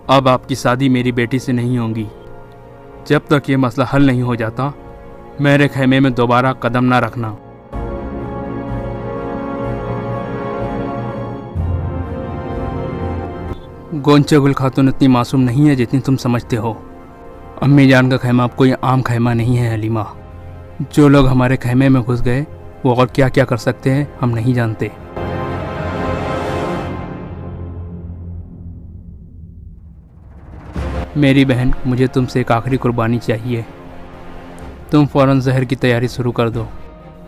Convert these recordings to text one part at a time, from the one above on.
अब आपकी शादी मेरी बेटी से नहीं होगी। जब तक ये मसला हल नहीं हो जाता, मेरे खेमे में दोबारा कदम ना रखना। गोंचा गुल खातून इतनी मासूम नहीं है जितनी तुम समझते हो। अम्मी जान का खेमा अब कोई आम खेमा नहीं है हलीमा। जो लोग हमारे खेमे में घुस गए वो और क्या क्या कर सकते हैं हम नहीं जानते। मेरी बहन, मुझे तुमसे एक आखिरी कुर्बानी चाहिए। तुम फ़ौरन जहर की तैयारी शुरू कर दो।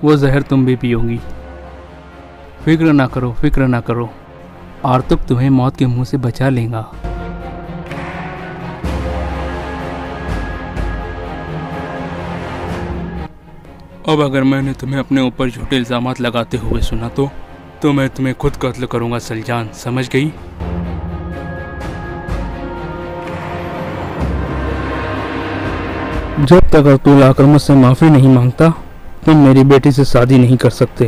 वो जहर तुम भी पियोगी। फिक्र ना करो, फिक्र ना करो। आर्तुक तुम्हें मौत के मुंह से बचा लेगा। अब अगर मैंने तुम्हें अपने ऊपर झूठे इल्ज़ामात लगाते हुए सुना तो मैं तुम्हें खुद कत्ल करूंगा सलजान, समझ गई? जब तक अर्तुल आकर मुझसे माफ़ी नहीं मांगता तुम मेरी बेटी से शादी नहीं कर सकते।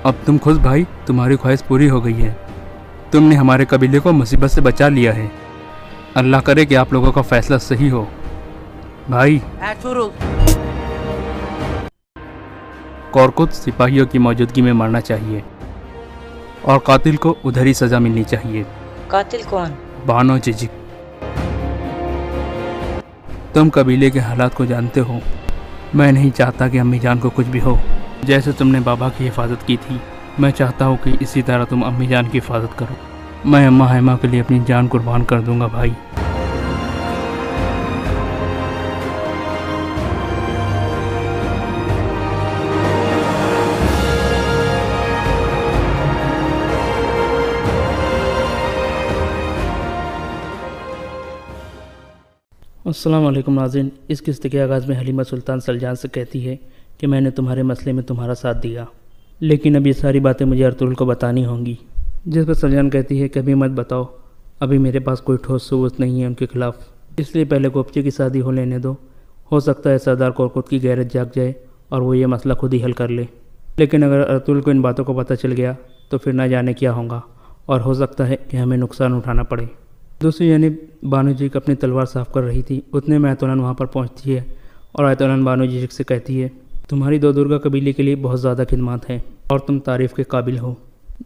अब तुम खुश भाई, तुम्हारी ख्वाहिश पूरी हो गई है। तुमने हमारे कबीले को मुसीबत से बचा लिया है। अल्लाह करे कि आप लोगों का फैसला सही हो। भाई, कोरकुत सिपाहियों की मौजूदगी में मरना चाहिए और कातिल को उधर ही सजा मिलनी चाहिए। कातिल कौन? बानो जिजिक। तुम कबीले के हालात को जानते हो। मैं नहीं चाहता कि अम्मी जान को कुछ भी हो। जैसे तुमने बाबा की हिफाजत की थी, मैं चाहता हूँ कि इसी तरह तुम अम्मी जान की हिफाजत करो। मैं अम्मा हैमा के लिए अपनी जान कुर्बान कर दूंगा भाई। अस्सलाम वालेकुम नाज़रीन। इस किस्त के आगाज़ में हलीमा सुल्तान सलजान से कहती है कि मैंने तुम्हारे मसले में तुम्हारा साथ दिया, लेकिन अब ये सारी बातें मुझे अर्तुल को बतानी होंगी। जिस पर सलजान कहती है कि अभी मत बताओ, अभी मेरे पास कोई ठोस सबूत नहीं है उनके खिलाफ़, इसलिए पहले गोपचे की शादी हो लेने दो। हो सकता है सरदार कोरकुत की गैरत जाग जाए और वो ये मसला खुद ही हल कर ले। लेकिन अगर अर्तुल को इन बातों को पता चल गया तो फिर ना जाने क्या होगा और हो सकता है कि हमें नुकसान उठाना पड़े। दूसरी जानिब बानो जी अपनी तलवार साफ़ कर रही थी। उतने में आयतुल्लाह वहाँ पर पहुँचती है और आयतुल्लाह बानो जी से कहती है, तुम्हारी दो दुर्गा कबीले के लिए बहुत ज़्यादा खिदमत हैं और तुम तारीफ़ के काबिल हो।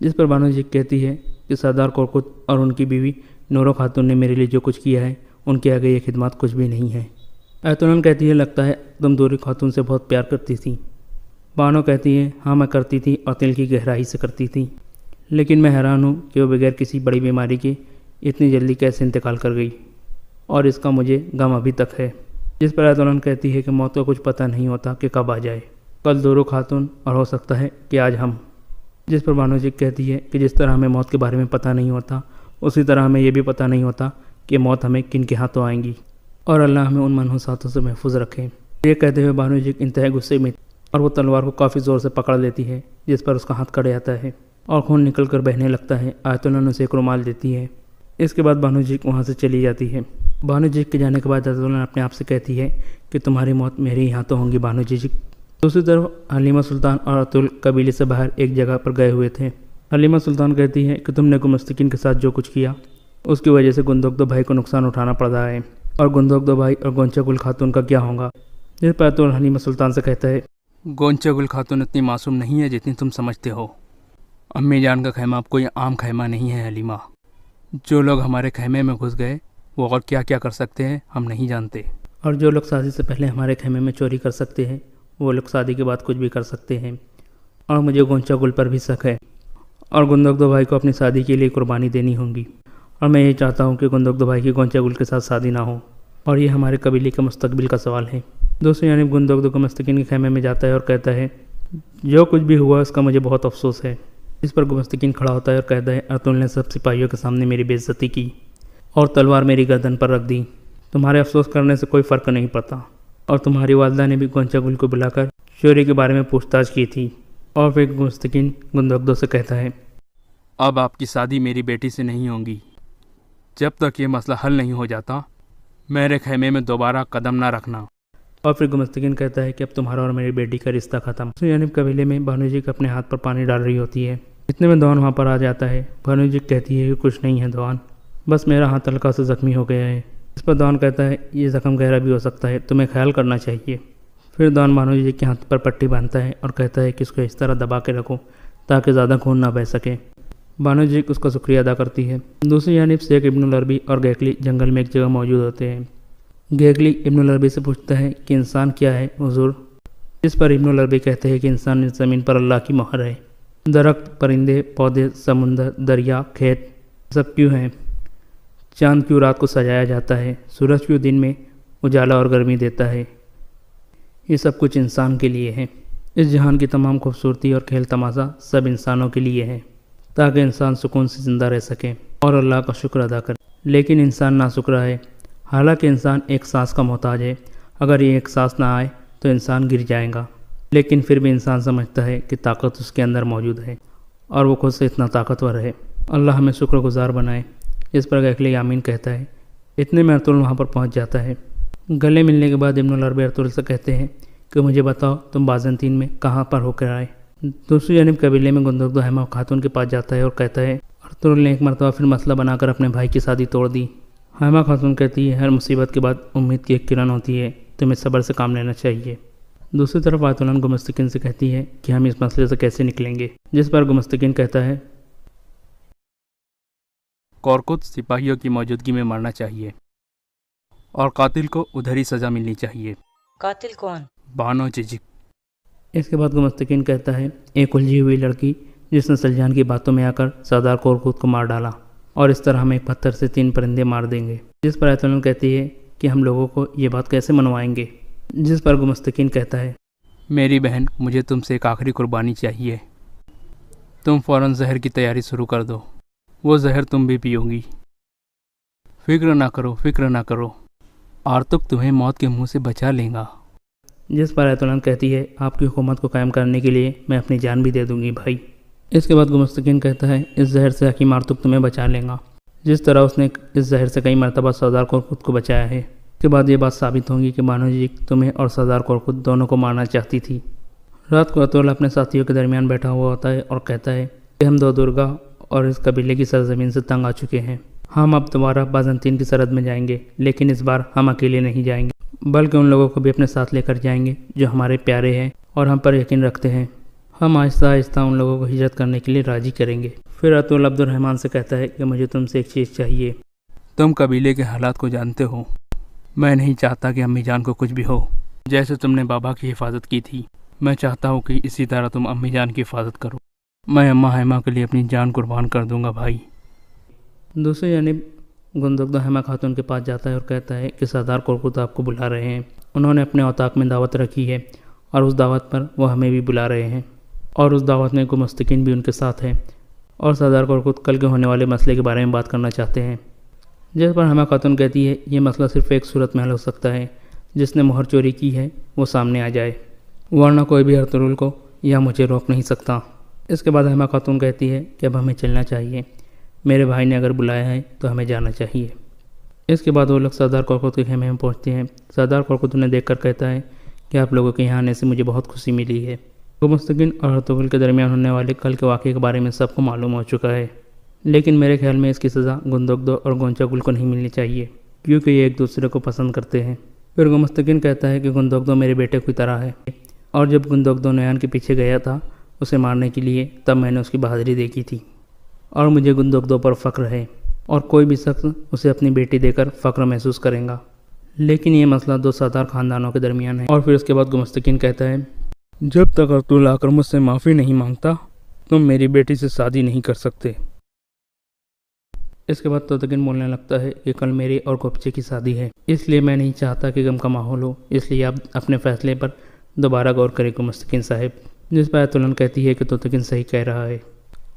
जिस पर बानो जी कहती है कि सरदार कोरकुत और उनकी बीवी नूरो खातून ने मेरे लिए जो कुछ किया है उनके आगे ये खिदमत कुछ भी नहीं है। आयतुल्लाह कहती है, लगता है तुम दूरी खातून से बहुत प्यार करती थी। बानो कहती है, हाँ मैं करती थी और दिल की गहराई से करती थी, लेकिन मैं हैरान हूँ कि वो बगैर किसी बड़ी बीमारी के इतनी जल्दी कैसे इंतकाल कर गई और इसका मुझे गम अभी तक है। जिस पर आयतुल्लाह कहती है कि मौत का कुछ पता नहीं होता कि कब आ जाए, कल दूरो खातून और हो सकता है कि आज हम। जिस पर बानो जी कहती है कि जिस तरह हमें मौत के बारे में पता नहीं होता उसी तरह हमें यह भी पता नहीं होता कि मौत हमें किन के हाथों आएंगी और अल्लाह हमें उन मनहूस हाथों से महफूज रखे। ये कहते हुए बानो जी इंतहा गुस्से में और वो तलवार को काफ़ी ज़ोर से पकड़ लेती है, जिस पर उसका हाथ कट जाता है और खून निकल कर बहने लगता है। आयतुल्लाह ने उसे एक रुमाल देती है। इसके बाद बानो जी वहाँ से चली जाती है। बानो जी के जाने के बाद आयतुल्लाह अपने आप से कहती है कि तुम्हारी मौत मेरे ही हाथों होंगी बानो जी। दूसरी तरफ हलीमा सुल्तान और अर्तुल कबीले से बाहर एक जगह पर गए हुए थे। हलीमा सुल्तान कहती है कि तुमने गुमस्तकीन के साथ जो कुछ किया उसकी वजह से गुंदोगदो भाई को नुकसान उठाना पड़ रहा है और गुंदोगदो भाई और गोंचा गुल खातून का क्या होगा। जिस पर अर्तुल हलीमा सुल्तान से कहता है, गोंचा गुल खातून इतनी मासूम नहीं है जितनी तुम समझते हो। अम्मी जान का खेमा अब कोई आम खेमा नहीं है हलीमा। जो लोग हमारे खेमे में घुस गए वो और क्या क्या कर सकते हैं हम नहीं जानते, और जो लोग शादी से पहले हमारे खेमे में चोरी कर सकते हैं वो लोग शादी के बाद कुछ भी कर सकते हैं। और मुझे गोंचा गुल पर भी शक है और गुंदोगदो भाई को अपनी शादी के लिए कुर्बानी देनी होगी और मैं ये चाहता हूँ कि गुंदोगदो भाई की गोंचा गुल के साथ शादी ना हो और ये हमारे कबीले के मुस्तकबिल का सवाल है। दोस्तों, यानी गुंदोगदो को मुस्तकीन के खेमे में जाता है और कहता है, जो कुछ भी हुआ उसका मुझे बहुत अफसोस है। इस पर गुमस्तकीन खड़ा होता है और कहता है, अर्तुल ने सब सिपाहियों के सामने मेरी बेइज्जती की और तलवार मेरी गर्दन पर रख दी। तुम्हारे अफसोस करने से कोई फ़र्क नहीं पड़ता और तुम्हारी वालदा ने भी गोंचा गुल को बुलाकर चोरी के बारे में पूछताछ की थी। और फिर गुमस्तकीन गुंदोगदो से कहता है, अब आपकी शादी मेरी बेटी से नहीं होगी। जब तक ये मसला हल नहीं हो जाता मेरे खेमे में दोबारा कदम ना रखना। और फिर गुमस्तकीन कहता है कि अब तुम्हारा और मेरी बेटी का रिश्ता खत्म। दूसरी जानिब कबीले में भानु जी अपने हाथ पर पानी डाल रही होती है। इतने में दौन वहाँ पर आ जाता है। भानु जी कहती है कि कुछ नहीं है दौन, बस मेरा हाथ हल्का से ज़ख्मी हो गया है। इस पर दौन कहता है ये ज़ख्म गहरा भी हो सकता है, तुम्हें ख्याल करना चाहिए। फिर दौन भानु जी के हाथ पर पट्टी बांधता है और कहता है कि इसको इस तरह दबा के रखो ताकि ज़्यादा खून ना बह सके। भानु जी उसका शुक्रिया अदा करती है। दूसरी जानिब शेख इब्नुल अरबी और गैकली जंगल में एक जगह मौजूद होते हैं। गैकली इब्नुल अरबी से पूछता है कि इंसान क्या है हुजूर। इस पर इब्नुल अरबी कहते हैं कि इंसान इस ज़मीन पर अल्लाह की मोहर है। दरख्त, परिंदे, पौधे, समुंदर, दरिया, खेत सब क्यों हैं? चांद क्यों रात को सजाया जाता है? सूरज क्यों दिन में उजाला और गर्मी देता है? ये सब कुछ इंसान के लिए है। इस जहान की तमाम खूबसूरती और खेल तमाशा सब इंसानों के लिए है ताकि इंसान सुकून से ज़िंदा रह सके और अल्लाह का शुक्र अदा करे। लेकिन इंसान नाशुक्र है। हालांकि इंसान एक सांस का मोहताज है। अगर ये एक सांस ना आए तो इंसान गिर जाएगा, लेकिन फिर भी इंसान समझता है कि ताकत उसके अंदर मौजूद है और वो खुद से इतना ताकतवर है। अल्लाह हमें शुक्रगुजार बनाए। इस पर गैकली आमीन कहता है। इतने में अर्तुल वहाँ पर पहुँच जाता है। गले मिलने के बाद इब्नुल अरबी अर्तुल से कहते हैं कि मुझे बताओ तुम बाज़ंतीन में कहाँ पर होकर आए। दूसरी जानिब कबीले में गुंदुक हैमा खातून के पास जाता है और कहता है अर्तुल ने एक मरतबा फिर मसला बनाकर अपने भाई की शादी तोड़ दी। हैमा खातून कहती है हर मुसीबत के बाद उम्मीद की एक किरण होती है, तुम्हें सब्र से काम लेना चाहिए। दूसरी तरफ आयतुल्लाह गुमस्तकीन से कहती है कि हम इस मसले से कैसे निकलेंगे, जिस पर गुमस्तकीन कहता है कोरकुत सिपाहियों की मौजूदगी में मारना चाहिए और कातिल को उधर ही सज़ा मिलनी चाहिए। कातिल कौन? बानो जिजिक। इसके बाद गुमस्तकीन कहता है एक उलझी हुई लड़की जिसने सलजान की बातों में आकर सरदार कोरकुत को मार डाला और इस तरह हम एक पत्थर से 3 परिंदे मार देंगे। जिस पर आयतुल्लाह कहती है कि हम लोगों को ये बात कैसे मनवाएंगे। जिस पर गुमस्तकीन कहता है मेरी बहन, मुझे तुमसे एक आखिरी कुर्बानी चाहिए। तुम फ़ौरन जहर की तैयारी शुरू कर दो। वो जहर तुम भी पियोगी। फिक्र ना करो, आर्तुक तुम्हें मौत के मुंह से बचा लेगा। जिस पर आयतुल्लाह कहती है आपकी हुकूमत को कायम करने के लिए मैं अपनी जान भी दे दूंगी भाई। इसके बाद गुमस्तकीन कहता है इस जहर से हकीम आर्तुक तुम्हें बचा लेगा, जिस तरह उसने इस जहर से कई मरतबा सरदार कोरकुत को बचाया है। इसके बाद ये बात साबित होगी कि बानो जी तुम्हें और सरदार कोरकुत दोनों को मारना चाहती थी। रात को अतुल अपने साथियों के दरमियान बैठा हुआ होता है और कहता है कि हम 2 दुर्गा और इस कबीले की सरजमीन से तंग आ चुके हैं। हम अब दोबारा बाज़ंतीन की सरहद में जाएंगे, लेकिन इस बार हम अकेले नहीं जाएंगे, बल्कि उन लोगों को भी अपने साथ लेकर जाएंगे जो हमारे प्यारे हैं और हम पर यकीन रखते हैं। हम आहिस्ता आहिस्ता उन लोगों को हिजरत करने के लिए राज़ी करेंगे। फिर अतुल अब्दुर्रहमान से कहता है कि मुझे तुमसे एक चीज़ चाहिए। तुम कबीले के हालात को जानते हो। मैं नहीं चाहता कि अम्मी जान को कुछ भी हो। जैसे तुमने बाबा की हिफाजत की थी, मैं चाहता हूँ कि इसी तरह तुम अम्मी जान की हिफाजत करो। मैं अम्मा हैमा के लिए अपनी जान कुर्बान कर दूंगा भाई। दूसरी जानिब गुंदुक हैमा खातून के पास जाता है और कहता है कि सरदार कोरकुत आपको बुला रहे हैं। उन्होंने अपने औताक में दावत रखी है और उस दावत पर वो हमें भी बुला रहे हैं और उस दावत में गुमस्तकीन भी उनके साथ है और सरदार कोरकुत कल के होने वाले मसले के बारे में बात करना चाहते हैं। जिस पर हैमा खातून कहती है ये मसला सिर्फ एक सूरत में हल हो सकता है, जिसने मोहर चोरी की है वो सामने आ जाए, वरना कोई भी अर्तुल को या मुझे रोक नहीं सकता। इसके बाद हैमा खातून कहती है कि अब हमें चलना चाहिए, मेरे भाई ने अगर बुलाया है तो हमें जाना चाहिए। इसके बाद वो लोग सरदार कोरकुत के खेमे में पहुंचते हैं। सरदार कोरकुत उन्हें देखकर कहता है कि आप लोगों के यहाँ आने से मुझे बहुत खुशी मिली है। गुमस्तकीन और अर्तुगरुल के दरमियान होने वाले कल के वाक़े के बारे में सबको मालूम हो चुका है, लेकिन मेरे ख्याल में इसकी सज़ा गुंदुक और गोंचागुल को नहीं मिलनी चाहिए, क्योंकि ये एक दूसरे को पसंद करते हैं। फिर गुमस्तकीन कहता है कि गुंदुक मेरे बेटे की तरह है और जब गुंदुक नयान के पीछे गया था उसे मारने के लिए, तब मैंने उसकी बहादुरी देखी थी और मुझे गुंदुक पर फ़ख्र है और कोई भी शख्स उसे अपनी बेटी देकर फ़ख्र महसूस करेगा। लेकिन ये मसला 2 सरदार ख़ानदानों के दरमियान है। और फिर उसके बाद गुमस्तकीन कहता है जब तक अर्तुल आकर मुझसे माफ़ी नहीं मांगता तुम मेरी बेटी से शादी नहीं कर सकते। इसके बाद तोतकिन बोलने लगता है कि कल मेरी और गोपचे की शादी है, इसलिए मैं नहीं चाहता कि गम का माहौल हो, इसलिए आप अपने फ़ैसले पर दोबारा गौर करें गुमस्तकीन साहिब। जिस पर आयतुल्लाह कहती है कि तोतकिन सही कह रहा है,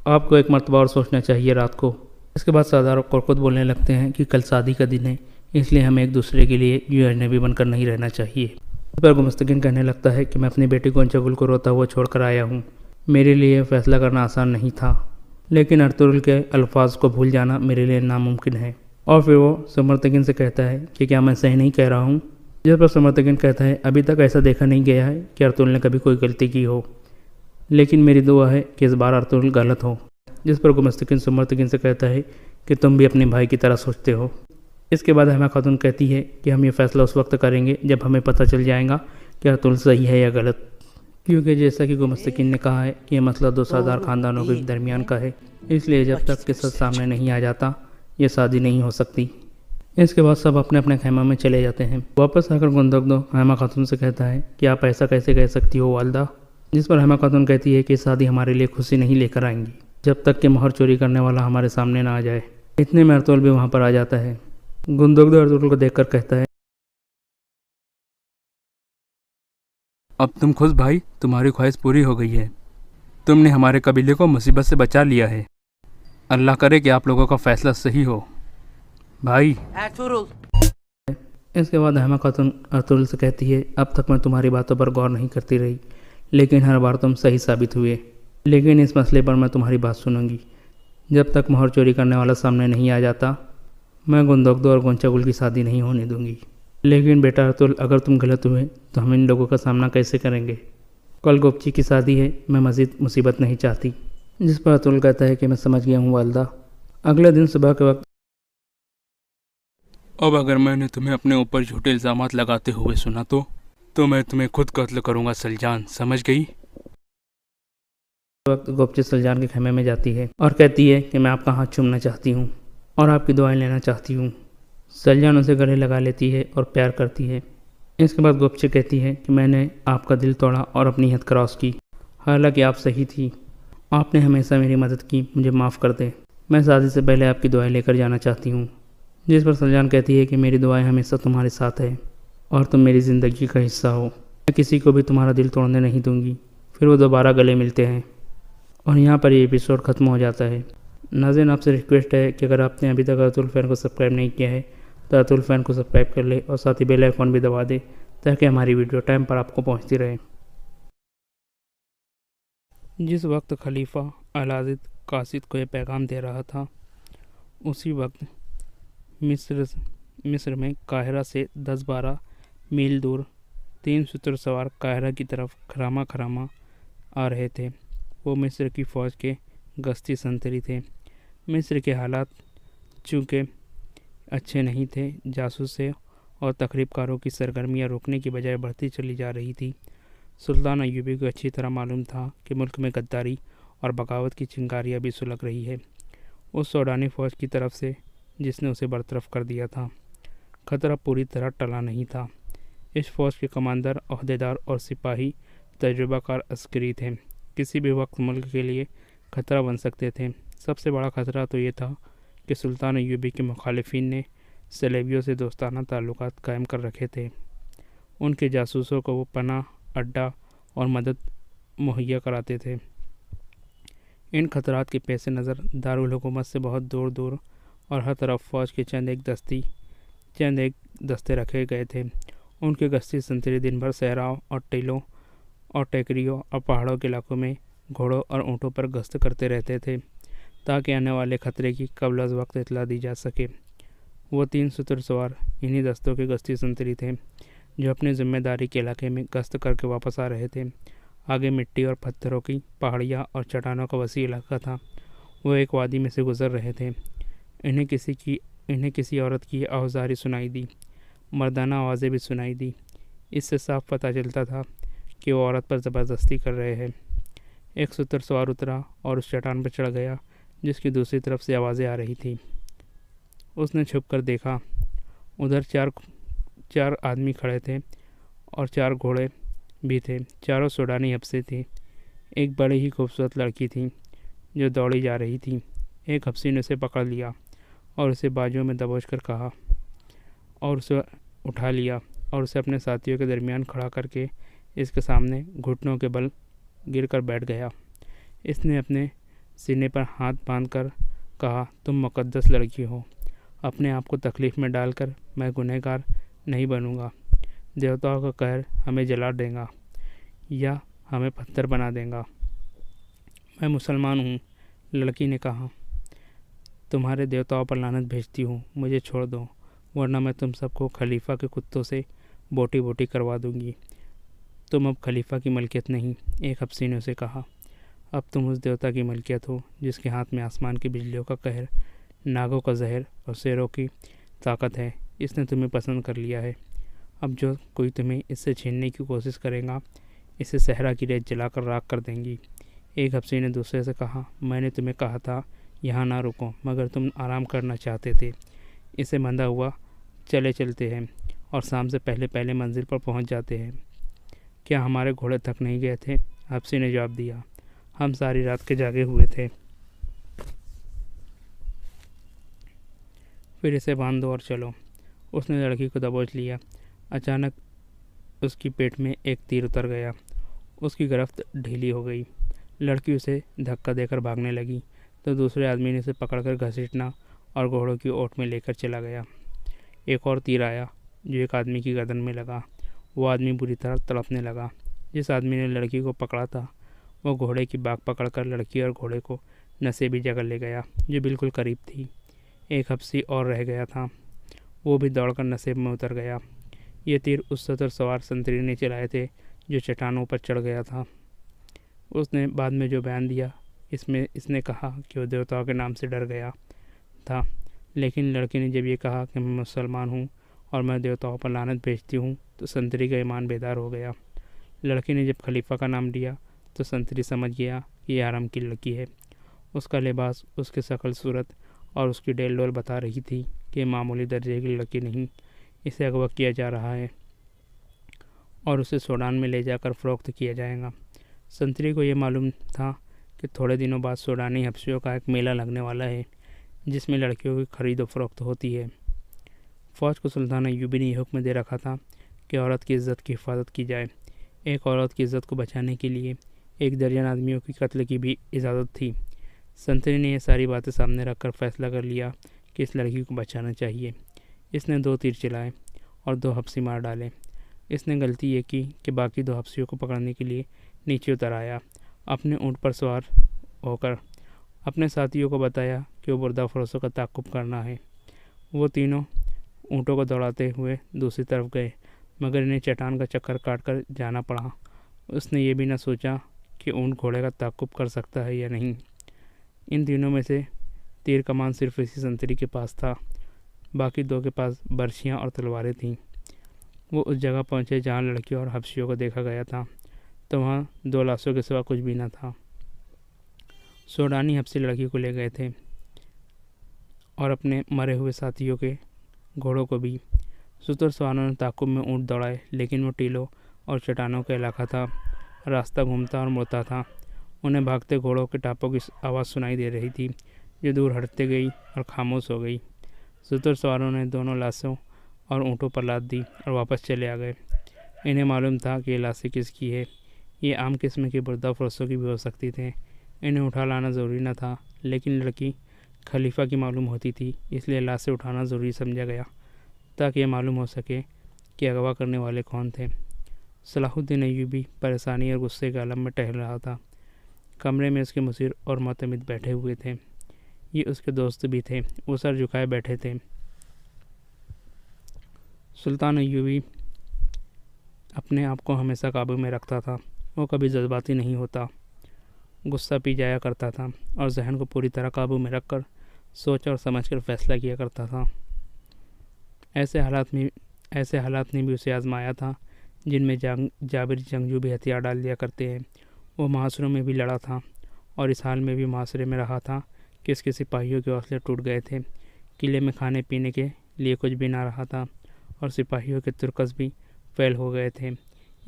आपको एक मरतबा और सोचना चाहिए रात को। इसके बाद सरदार कोरकुत बोलने लगते हैं कि कल शादी का दिन है, इसलिए हमें एक दूसरे के लिए यूं अजनबी बनकर नहीं रहना चाहिए। इस पर गुमस्तकीन कहने लगता है कि मैं अपनी बेटी गोंचागुल को रोता हुआ छोड़ कर आया हूँ। मेरे लिए फ़ैसला करना आसान नहीं था, लेकिन अर्तुगरुल के अल्फाज को भूल जाना मेरे लिए नामुमकिन है। और फिर वो समर्थकिन से कहता है कि क्या मैं सही नहीं कह रहा हूँ। जिस पर समर्थकन कहता है, अभी तक ऐसा देखा नहीं गया है कि अर्तुल ने कभी कोई गलती की हो, लेकिन मेरी दुआ है कि इस बार अर्तुल गलत हो। जिस पर गुमस्तकिन समर्थकन से कहता है कि तुम भी अपने भाई की तरह सोचते हो। इसके बाद हेमा खातून कहती है कि हम ये फैसला उस वक्त करेंगे जब हमें पता चल जाएगा कि अर्तुल सही है या गलत, क्योंकि जैसा कि गुमस्तकिन ने कहा है कि यह मसला दो सरदार खानदानों के दरमियान का है, इसलिए जब तक कि सच सामने नहीं आ जाता ये शादी नहीं हो सकती। इसके बाद सब अपने अपने खेमा में चले जाते हैं। वापस आकर गुंदगदो हेमा खातून से कहता है कि आप ऐसा कैसे कह सकती हो वालदा। जिस पर हेमा खातून कहती है कि शादी हमारे लिए खुशी नहीं लेकर आएंगी जब तक कि मोहर चोरी करने वाला हमारे सामने ना आ जाए। इतने में अर्तुल भी वहाँ पर आ जाता है। गुंदगदो अर्तुल को देखकर कहता है, अब तुम खुश भाई, तुम्हारी ख्वाहिश पूरी हो गई है। तुमने हमारे कबीले को मुसीबत से बचा लिया है। अल्लाह करे कि आप लोगों का फैसला सही हो भाई। इसके बाद हेमा खातून अर्तुल से कहती है, अब तक मैं तुम्हारी बातों पर गौर नहीं करती रही, लेकिन हर बार तुम सही साबित हुए। लेकिन इस मसले पर मैं तुम्हारी बात सुनूंगी। जब तक मोहर चोरी करने वाला सामने नहीं आ जाता मैं गुंदगदो और गोंचागुल की शादी नहीं होने दूंगी। लेकिन बेटा अर्तुल, अगर तुम गलत हुए तो हम इन लोगों का सामना कैसे करेंगे? कल गोपची की शादी है, मैं मज़ीद मुसीबत नहीं चाहती। जिस पर अर्तुल कहता है कि मैं समझ गया हूँ वालदा। अगले दिन सुबह के वक्त अब अगर मैंने तुम्हें अपने ऊपर झूठे इल्ज़ामात लगाते हुए सुना तो मैं तुम्हें खुद कत्ल करूँगा सलजान, समझ गई? वक्त गोपची सलजान के खेमे में जाती है और कहती है कि मैं आपका हाथ चूमना चाहती हूँ और आपकी दुआएं लेना चाहती हूँ। सलजान उसे गले लगा लेती है और प्यार करती है। इसके बाद गोपची कहती है कि मैंने आपका दिल तोड़ा और अपनी हद क्रॉस की, हालांकि आप सही थी। आपने हमेशा मेरी मदद की, मुझे माफ़ कर दे। मैं शादी से पहले आपकी दुआएं लेकर जाना चाहती हूँ। जिस पर सलजान कहती है कि मेरी दुआएं हमेशा तुम्हारे साथ है और तुम मेरी ज़िंदगी का हिस्सा हो। मैं किसी को भी तुम्हारा दिल तोड़ने नहीं दूंगी। फिर वो दोबारा गले मिलते हैं और यहाँ पर ये एपिसोड ख़त्म हो जाता है। नाज़रीन, आपसे रिक्वेस्ट है कि अगर आपने अभी तक अर्तुल फैन को सब्सक्राइब नहीं किया है तो अर्तुल फैन को सब्सक्राइब कर ले और साथ ही बेल आइकॉन भी दबा दे ताकि हमारी वीडियो टाइम पर आपको पहुँचती रहे। जिस वक्त खलीफा अल-आज़िज़ कासिद को यह पैगाम दे रहा था, उसी वक्त मिस्र में काहिरा से 10-12 मील दूर 3 शूटर सवार काहिरा की तरफ खरामा खरामा आ रहे थे। वो मिस्र की फ़ौज के गश्ती संतरी थे। मिस्र के हालात चूँकि अच्छे नहीं थे, जासूसों और तखरीबकारों की सरगर्मियाँ रोकने की बजाय बढ़ती चली जा रही थी। सुल्तान अय्यूबी को अच्छी तरह मालूम था कि मुल्क में गद्दारी और बगावत की चिंगारियाँ भी सुलग रही है उस सूडानी फ़ौज की तरफ से जिसने उसे बरतरफ कर दिया था। खतरा पूरी तरह टला नहीं था। इस फ़ौज के कमांडर, ओहदेदार और सिपाही तजुर्बाकार अस्करी थे, किसी भी वक्त मुल्क के लिए खतरा बन सकते थे। सबसे बड़ा खतरा तो ये था कि सुल्तान अय्यूबी के मुखालिफिन ने सलेबियों से दोस्ताना ताल्लुकात कायम कर रखे थे। उनके जासूसों को वो पनाह, अड्डा और मदद मुहैया कराते थे। इन खतरात के पेश नज़र दारुल हुकूमत से बहुत दूर दूर और हर तरफ फ़ौज के चंद एक दस्ते रखे गए थे। उनके गश्ती संतरी दिन भर सहराओं और टीलों और टेकरियों और पहाड़ों के इलाकों में घोड़ों और ऊँटों पर गश्त करते रहते थे ताकि आने वाले खतरे की कबल अज़ वक्त इतला दी जा सके। वो 3 शूटर सवार इन्हीं दस्तों के गश्ती संतरी थे जो अपनी जिम्मेदारी के इलाके में गश्त करके वापस आ रहे थे। आगे मिट्टी और पत्थरों की पहाड़ियाँ और चट्टानों का वसी इलाका था। वो एक वादी में से गुजर रहे थे। इन्हें किसी औरत की आवाज़ारी सुनाई दी। मर्दाना आवाज़ें भी सुनाई दी। इससे साफ पता चलता था कि वो औरत पर ज़बरदस्ती कर रहे हैं। एक शूटर सवार उतरा और उस चट्टान पर चढ़ गया जिसकी दूसरी तरफ से आवाज़ें आ रही थी। उसने छुपकर देखा, उधर चार आदमी खड़े थे और 4 घोड़े भी थे। चारों सूडानी हफ्से थे। एक बड़ी ही खूबसूरत लड़की थी जो दौड़ी जा रही थी। एक हफ्सी ने उसे पकड़ लिया और उसे बाजुओं में दबोचकर कहा और उसे उठा लिया और उसे अपने साथियों के दरमियान खड़ा करके इसके सामने घुटनों के बल गिरकर बैठ गया। इसने अपने सीने पर हाथ बांधकर कहा, तुम मुक़द्दस लड़की हो। अपने आप को तकलीफ़ में डालकर मैं गुनहगार नहीं बनूंगा। देवताओं का कहर हमें जला देगा या हमें पत्थर बना देगा। मैं मुसलमान हूँ, लड़की ने कहा। तुम्हारे देवताओं पर लानत भेजती हूँ, मुझे छोड़ दो, वरना मैं तुम सबको खलीफा के कुत्तों से बोटी बोटी करवा दूंगी। तुम अब खलीफा की मलकियत नहीं, एक हफ्सी ने उसे कहा। अब तुम उस देवता की मलकियत हो जिसके हाथ में आसमान की बिजलियों का कहर, नागों का जहर और शेरों की ताकत है। इसने तुम्हें पसंद कर लिया है। अब जो कोई तुम्हें इससे छीनने की कोशिश करेगा, इसे सहरा की रेत जलाकर राख कर देंगी। एक हफ्सी ने दूसरे से कहा, मैंने तुम्हें कहा था यहाँ ना रुको, मगर तुम आराम करना चाहते थे। इसे बंधा हुआ चले चलते हैं और शाम से पहले पहले मंजिल पर पहुँच जाते हैं। क्या हमारे घोड़े थक नहीं गए थे? हफ्सी ने जवाब दिया, हम सारी रात के जागे हुए थे। फिर इसे बांध दो और चलो। उसने लड़की को दबोच लिया। अचानक उसकी पेट में एक तीर उतर गया। उसकी गिरफ्त ढीली हो गई। लड़की उसे धक्का देकर भागने लगी तो दूसरे आदमी ने उसे पकड़कर घसीटना और घोड़ों की ओट में लेकर चला गया। एक और तीर आया जो एक आदमी की गर्दन में लगा। वो आदमी बुरी तरह तड़पने लगा। जिस आदमी ने लड़की को पकड़ा था वो घोड़े की बाग पकड़कर लड़की और घोड़े को नसेबी जगह ले गया जो बिल्कुल करीब थी। एक हफ्सी और रह गया था, वो भी दौड़कर नसेब में उतर गया। ये तीर उस सतर सवार संतरी ने चलाए थे जो चट्टानों पर चढ़ गया था। उसने बाद में जो बयान दिया इसने कहा कि वो देवताओं के नाम से डर गया था, लेकिन लड़की ने जब ये कहा कि मैं मुसलमान हूँ और मैं देवताओं पर लानत भेजती हूँ तो संतरी का ईमान बेदार हो गया। लड़की ने जब खलीफा का नाम लिया तो संतरी समझ गया कि ये आराम की लड़की है। उसका लिबास, उसकी शक्ल सूरत और उसकी डेल डोल बता रही थी कि मामूली दर्जे की लड़की नहीं, इसे अगवा किया जा रहा है और उसे सूडान में ले जाकर फ़रोख्त किया जाएगा। संतरी को यह मालूम था कि थोड़े दिनों बाद सूडानी हब्सियों का एक मेला लगने वाला है जिसमें लड़कियों की खरीदो फरोख्त होती है। फ़ौज को सुल्तान अय्यूबी ने यह हुक्म दे रखा था कि औरत की इज़्ज़त की हिफाजत की जाए। एक औरत की इज़्ज़त को बचाने के लिए 1 दर्जन आदमियों की कत्ल की भी इजाज़त थी। संतरी ने यह सारी बातें सामने रखकर फैसला कर लिया कि इस लड़की को बचाना चाहिए। इसने 2 तीर चलाए और 2 हफ्सी मार डाले। इसने गलती ये की कि बाकी 2 हफ्सियों को पकड़ने के लिए नीचे उतर आया। अपने ऊँट पर सवार होकर अपने साथियों को बताया कि वो मुर्दाफरोशों का ताक़ुब करना है। वो तीनों ऊँटों को दौड़ाते हुए दूसरी तरफ गए, मगर इन्हें चट्टान का चक्कर काट कर जाना पड़ा। उसने ये भी न सोचा कि ऊँट घोड़े का ताक़ुब कर सकता है या नहीं। इन तीनों में से तीर कमान सिर्फ इसी संतरी के पास था, बाकी 2 के पास बर्छियाँ और तलवारें थीं। वो उस जगह पहुँचे जहाँ लड़कियों और हब्सियों को देखा गया था, तो वहाँ 2 लाशों के सिवा कुछ भी न था। सूडानी हब्सी लड़की को ले गए थे और अपने मरे हुए साथियों के घोड़ों को भी। सुतर सवारों ने ताक़ुब में ऊँट दौड़ाए, लेकिन वो टीलों और चट्टानों का इलाका था। रास्ता घूमता और मुड़ता था। उन्हें भागते घोड़ों के टापों की आवाज़ सुनाई दे रही थी जो दूर हटते गई और खामोश हो गई। सुतर सवारों ने दोनों लाशों और ऊँटों पर लाद दी और वापस चले आ गए। इन्हें मालूम था कि ये लाशें किसकी है। ये आम किस्म के मुर्दाफरोशों की भी हो सकती थे। इन्हें उठा लाना ज़रूरी न था, लेकिन लड़की खलीफा की मालूम होती थी, इसलिए लाशें उठाना ज़रूरी समझा गया ताकि ये मालूम हो सके कि अगवा करने वाले कौन थे। सलाहुद्दीन अय्यूबी परेशानी और गुस्से के आलम में टहल रहा था। कमरे में उसके मुसीर और मोतमिद बैठे हुए थे। ये उसके दोस्त भी थे। वो सर झुकाए बैठे थे। सुल्तान अय्यूबी अपने आप को हमेशा काबू में रखता था। वो कभी जज्बाती नहीं होता, गुस्सा पी जाया करता था और जहन को पूरी तरह काबू में रखकर सोच और समझ कर फैसला किया करता था। ऐसे हालात ने भी उसे आजमाया था जिनमें जाबिर जंगजू भी हथियार डाल दिया करते हैं। वो मुहासरों में भी लड़ा था और इस हाल में भी मुहासरे में रहा था कि इसके सिपाहियों के हौसले टूट गए थे। किले में खाने पीने के लिए कुछ भी ना रहा था और सिपाहियों के तुर्कस भी फैल हो गए थे।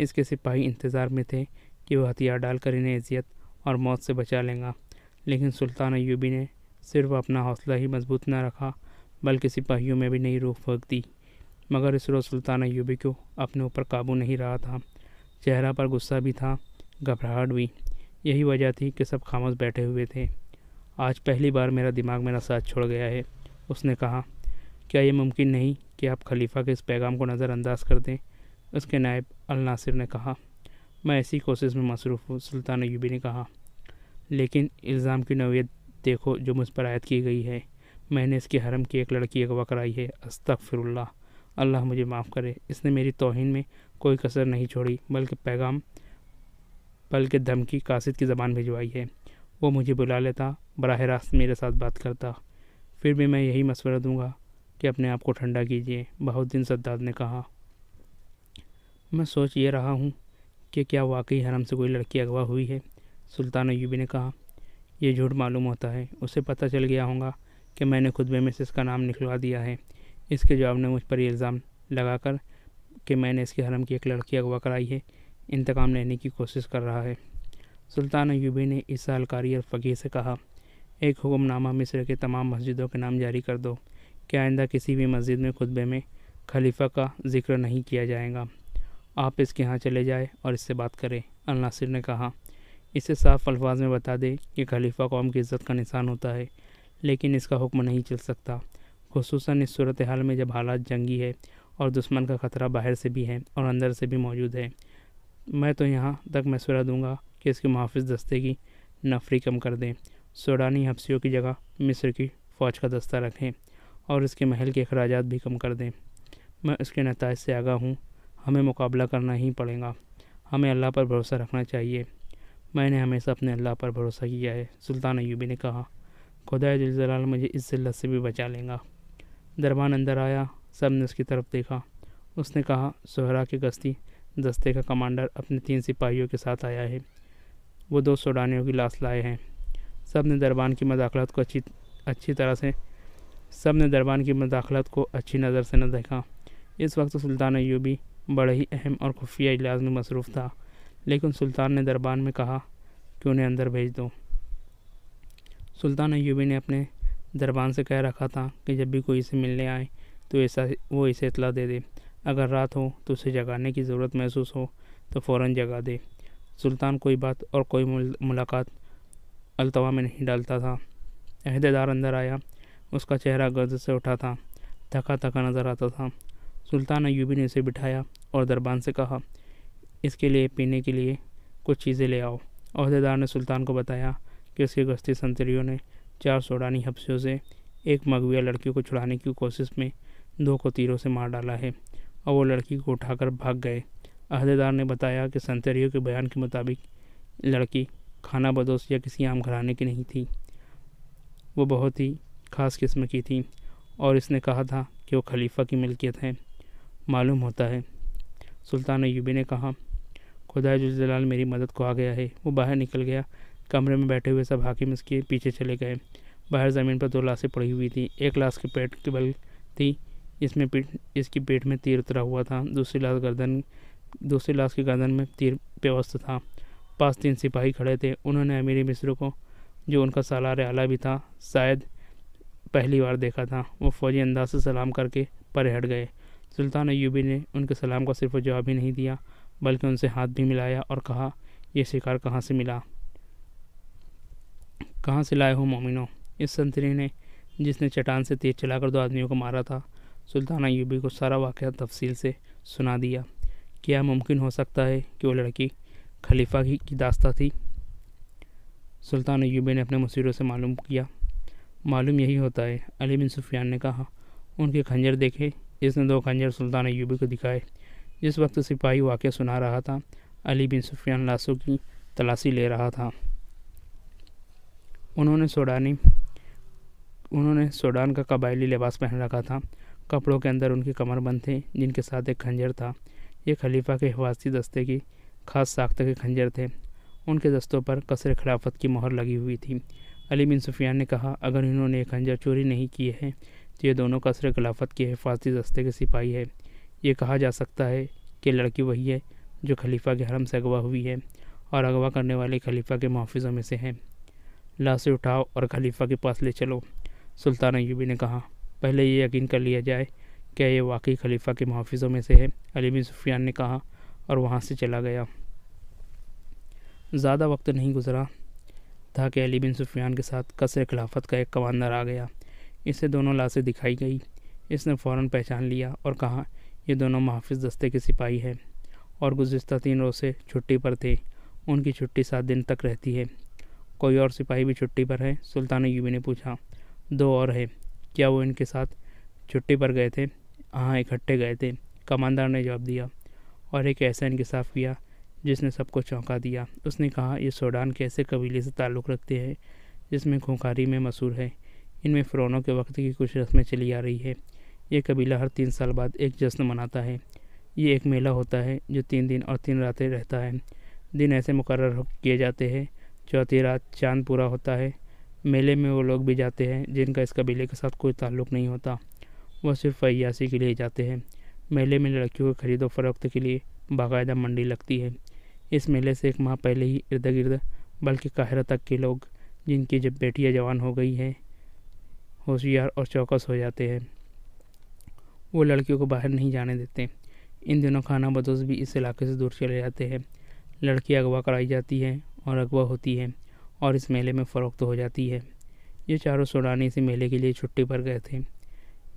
इसके सिपाही इंतज़ार में थे कि वह हथियार डालकर इन्हें अजियत और मौत से बचा लेगा, लेकिन सुल्तान अय्यूबी ने सिर्फ अपना हौसला ही मजबूत न रखा बल्कि सिपाहियों में भी नई रूह फूंक दी। मगर इस रोज़ सुल्तान अय्यूबी को अपने ऊपर काबू नहीं रहा था। चेहरा पर गुस्सा भी था, घबराहट भी। यही वजह थी कि सब खामोश बैठे हुए थे। आज पहली बार मेरा दिमाग मेरा साथ छोड़ गया है, उसने कहा। क्या ये मुमकिन नहीं कि आप खलीफा के इस पैगाम को नज़रअंदाज कर दें? उसके नायब अल नासिर ने कहा। मैं ऐसी कोशिश में मसरूफ़ हूँ, सुल्तान अय्यूबी ने कहा, लेकिन इल्ज़ाम की नौयत देखो जो मुझ पर आयद की गई है। मैंने इसके हरम की एक लड़की अगवा कराई है। अस्तगफिरुल्लाह, अल्लाह मुझे माफ़ करे। इसने मेरी तौहीन में कोई कसर नहीं छोड़ी, बल्कि धमकी कासिद की ज़बान भिजवाई है। वो मुझे बुला लेता, बराह रास्त मेरे साथ बात करता। फिर भी मैं यही मशवरा दूंगा कि अपने आप को ठंडा कीजिए। बहाउद्दीन सद्दाद ने कहा। मैं सोच ये रहा हूँ कि क्या वाकई हरम से कोई लड़की अगवा हुई है। सुल्तान अय्यूबी ने कहा। यह झूठ मालूम होता है। उसे पता चल गया होगा कि मैंने खुतबे में से इसका नाम निकलवा दिया है। इसके जवाब ने मुझ पर इल्ज़ाम लगाकर कि मैंने इसके हरम की एक लड़की अगवा कराई है, इंतकाम लेने की कोशिश कर रहा है। सुल्तान अय्यूबी ने ईसा अलकारी और फ़कीह से कहा, एक हुक्मनामा मिस्र के तमाम मस्जिदों के नाम जारी कर दो कि आइंदा किसी भी मस्जिद में खुतबे में खलीफा का जिक्र नहीं किया जाएगा। आप इसके यहाँ चले जाए और इससे बात करें। अल नासिर ने कहा, इसे साफ अल्फाज में बता दे कि खलीफा कौम की इज़्ज़त का निशान होता है, लेकिन इसका हुक्म नहीं चल सकता, खुसूसन इस सूरत हाल में जब हालात जंगी है और दुश्मन का ख़तरा बाहर से भी है और अंदर से भी मौजूद है। मैं तो यहाँ तक मशवरा दूंगा कि इसके मुहाफ़िज़ दस्ते की नफरी कम कर दें, सूडानी हब्सियों की जगह मिस्र की फ़ौज का दस्ता रखें और इसके महल के अखराजात भी कम कर दें। मैं इसके नताइज से आगाह हूँ। हमें मुकाबला करना ही पड़ेगा। हमें अल्लाह पर भरोसा रखना चाहिए। मैंने हमेशा अपने अल्लाह पर भरोसा किया है। सुल्तान अय्यूबी ने कहा, खुदा जल जलाल मुझे इस जिल्लत से भी बचा लेगा। दरबान अंदर आया। सब ने उसकी तरफ देखा। उसने कहा, सोहरा के गश्ती दस्ते का कमांडर अपने 3 सिपाहियों के साथ आया है। वो 2 सूडानियों की लाश लाए हैं। सब ने दरबान की मदाखलत को अच्छी नज़र से न देखा। इस वक्त सुल्तान अय्यूबी बड़े ही अहम और खुफिया इलाज में मसरूफ़ था, लेकिन सुल्तान ने दरबान में कहा कि उन्हें अंदर भेज दो। सुल्तान अय्यूबी ने अपने दरबान से कह रखा था कि जब भी कोई इसे मिलने आए तो वो इसे इतला दे दे। अगर रात हो तो उसे जगाने की ज़रूरत महसूस हो तो फ़ौरन जगा दे। सुल्तान कोई बात और कोई मुलाकात अल्तवा में नहीं डालता था। अहदेदार अंदर आया। उसका चेहरा गर्द से उठा था, थका थका नज़र आता था। सुल्तान अय्यूबी ने उसे बिठाया और दरबान से कहा, इसके लिए पीने के लिए कुछ चीज़ें ले आओ। अहदेदार ने सुल्तान को बताया कि उसके गश्ती संतरियों ने 4 सूडानी हब्सियों से एक मगविया लड़की को छुड़ाने की कोशिश में 2 को तीरों से मार डाला है और वो लड़की को उठाकर भाग गए। अहदेदार ने बताया कि संतरियों के बयान के मुताबिक लड़की खाना बदोश या किसी आम घराने की नहीं थी। वो बहुत ही ख़ास किस्म की थी और इसने कहा था कि वो खलीफा की मिल्कियत है। मालूम होता है। सुल्तान अय्यूबी ने कहा, खुदा जुल जलाल मेरी मदद को आ गया है। वो बाहर निकल गया। कमरे में बैठे हुए सब हाकिम इसके पीछे चले गए। बाहर ज़मीन पर 2 लाशें पड़ी हुई थी। एक लाश के पेट के बल थी, इसकी पेट में तीर उतरा हुआ था। दूसरी लाश की गर्दन में तीर पेवस्त था। पास 3 सिपाही खड़े थे। उन्होंने अमीर मिस्र को, जो उनका सालार आला भी था, शायद पहली बार देखा था। वो फौजी अंदाज से सलाम करके परे हट गए। सुल्तान अय्यूबी ने उनके सलाम का सिर्फ जवाब ही नहीं दिया, बल्कि उनसे हाथ भी मिलाया और कहा, यह शिकार कहाँ से मिला, कहाँ से लाए हो मोमिनो। इस संतरी ने, जिसने चट्टान से तेज चलाकर 2 आदमियों को मारा था, सुल्तान अय्यूबी को सारा वाक़या तफसील से सुना दिया। क्या मुमकिन हो सकता है कि वो लड़की खलीफा की दास्ता थी? सुल्तान अय्यूबी ने अपने मुसीरों से मालूम किया। मालूम यही होता है, अली बिन सुफियान ने कहा। उनके खंजर देखे। इसने 2 खंजर सुल्तान अय्यूबी को दिखाए। जिस वक्त सिपाही वाक़या सुना रहा था, अली बिन सुफियान लाशों की तलाशी ले रहा था। उन्होंने सूडान का कबायली लिबास पहन रखा था। कपड़ों के अंदर उनके कमरबंद थे, जिनके साथ एक खंजर था। ये खलीफा के हिफाजती दस्ते की खास साख्त के खंजर थे। उनके दस्तों पर कसर खिलाफत की मोहर लगी हुई थी। अली बिन सुफियान ने कहा, अगर इन्होंने ये खंजर चोरी नहीं किए हैं तो ये दोनों कसर खिलाफत के हिफाजती दस्ते के सिपाही है। ये कहा जा सकता है कि लड़की वही है जो खलीफा के हरम से अगवा हुई है और अगवा करने वाले खलीफा के मुहाफ़िज़ों में से है। लाशें उठाओ और खलीफा के पास ले चलो। सुल्तान अय्यूबी ने कहा, पहले ये यकीन कर लिया जाए क्या ये वाकई खलीफा के मुहाफ़िज़ों में से है। अली बिन सुफियान ने कहा और वहाँ से चला गया। ज़्यादा वक्त नहीं गुजरा था कि अली बिन सुफियान के साथ कसर खिलाफत का एक कमांडर आ गया। इसे दोनों लाशें दिखाई गई। इसने फ़ौरन पहचान लिया और कहा, ये दोनों मुहाफ़िज़ दस्ते के सिपाही हैं और गुज़िश्ता 3 रोज़ से छुट्टी पर थे। उनकी छुट्टी 7 दिन तक रहती है। कोई और सिपाही भी छुट्टी पर है? सुल्तान अय्यूबी ने पूछा। 2 और हैं। क्या वो इनके साथ छुट्टी पर गए थे? यहाँ इकट्ठे गए थे, कमांडर ने जवाब दिया, और एक ऐसा इंकशाफ किया जिसने सबको चौंका दिया। उसने कहा, ये सूडान के ऐसे कबीले से ताल्लुक़ रखते हैं जिसमें खूंखारी में मशहूर है। इनमें फ़िरौनों के वक्त की कुछ रस्में चली आ रही है। ये कबीला हर 3 साल बाद एक जश्न मनाता है। ये एक मेला होता है जो 3 दिन और 3 रातें रहता है। दिन ऐसे मुकर्रर किए जाते हैं। चौथी रात चांद पूरा होता है। मेले में वो लोग भी जाते हैं जिनका इस कबीले के साथ कोई ताल्लुक़ नहीं होता। वह सिर्फ अय्यासी के लिए जाते हैं। मेले में लड़कियों के खरीदो फरोख्त के लिए बाकायदा मंडी लगती है। इस मेले से 1 माह पहले ही इर्द गिर्द, बल्कि काहिरा तक के लोग, जिनकी जब बेटियां जवान हो गई हैं, होशियार और चौकस हो जाते हैं। वो लड़कियों को बाहर नहीं जाने देते। इन दिनों खाना बदोश भी इस इलाके से दूर चले जाते हैं। लड़की अगवा कराई जाती है और अगवा होती है और इस मेले में फ़रोख्त हो जाती है। ये चारों सूडानी इसी मेले के लिए छुट्टी पर गए थे।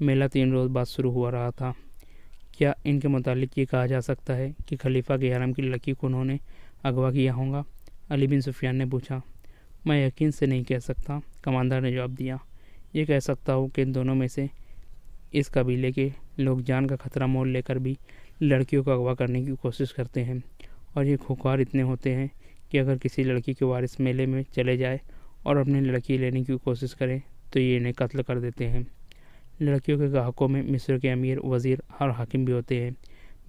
मेला 3 रोज़ बाद शुरू हुआ रहा था। क्या इनके मुतालिक ये कहा जा सकता है कि खलीफा के हरम की लड़की को उन्होंने अगवा किया होगा? अली बिन सुफियान ने पूछा। मैं यकीन से नहीं कह सकता, कमांडर ने जवाब दिया। ये कह सकता हूँ कि इन दोनों में से इस कबीले के लोग जान का खतरा मोल लेकर भी लड़कियों को अगवा करने की कोशिश करते हैं, और ये खूंखार इतने होते हैं कि अगर किसी लड़की के वारिस मेले में चले जाए और अपनी लड़की लेने की कोशिश करें तो ये इन्हें कत्ल कर देते हैं। लड़कियों के ग्राहकों में मिस्र के अमीर, वज़ीर और हाकिम भी होते हैं।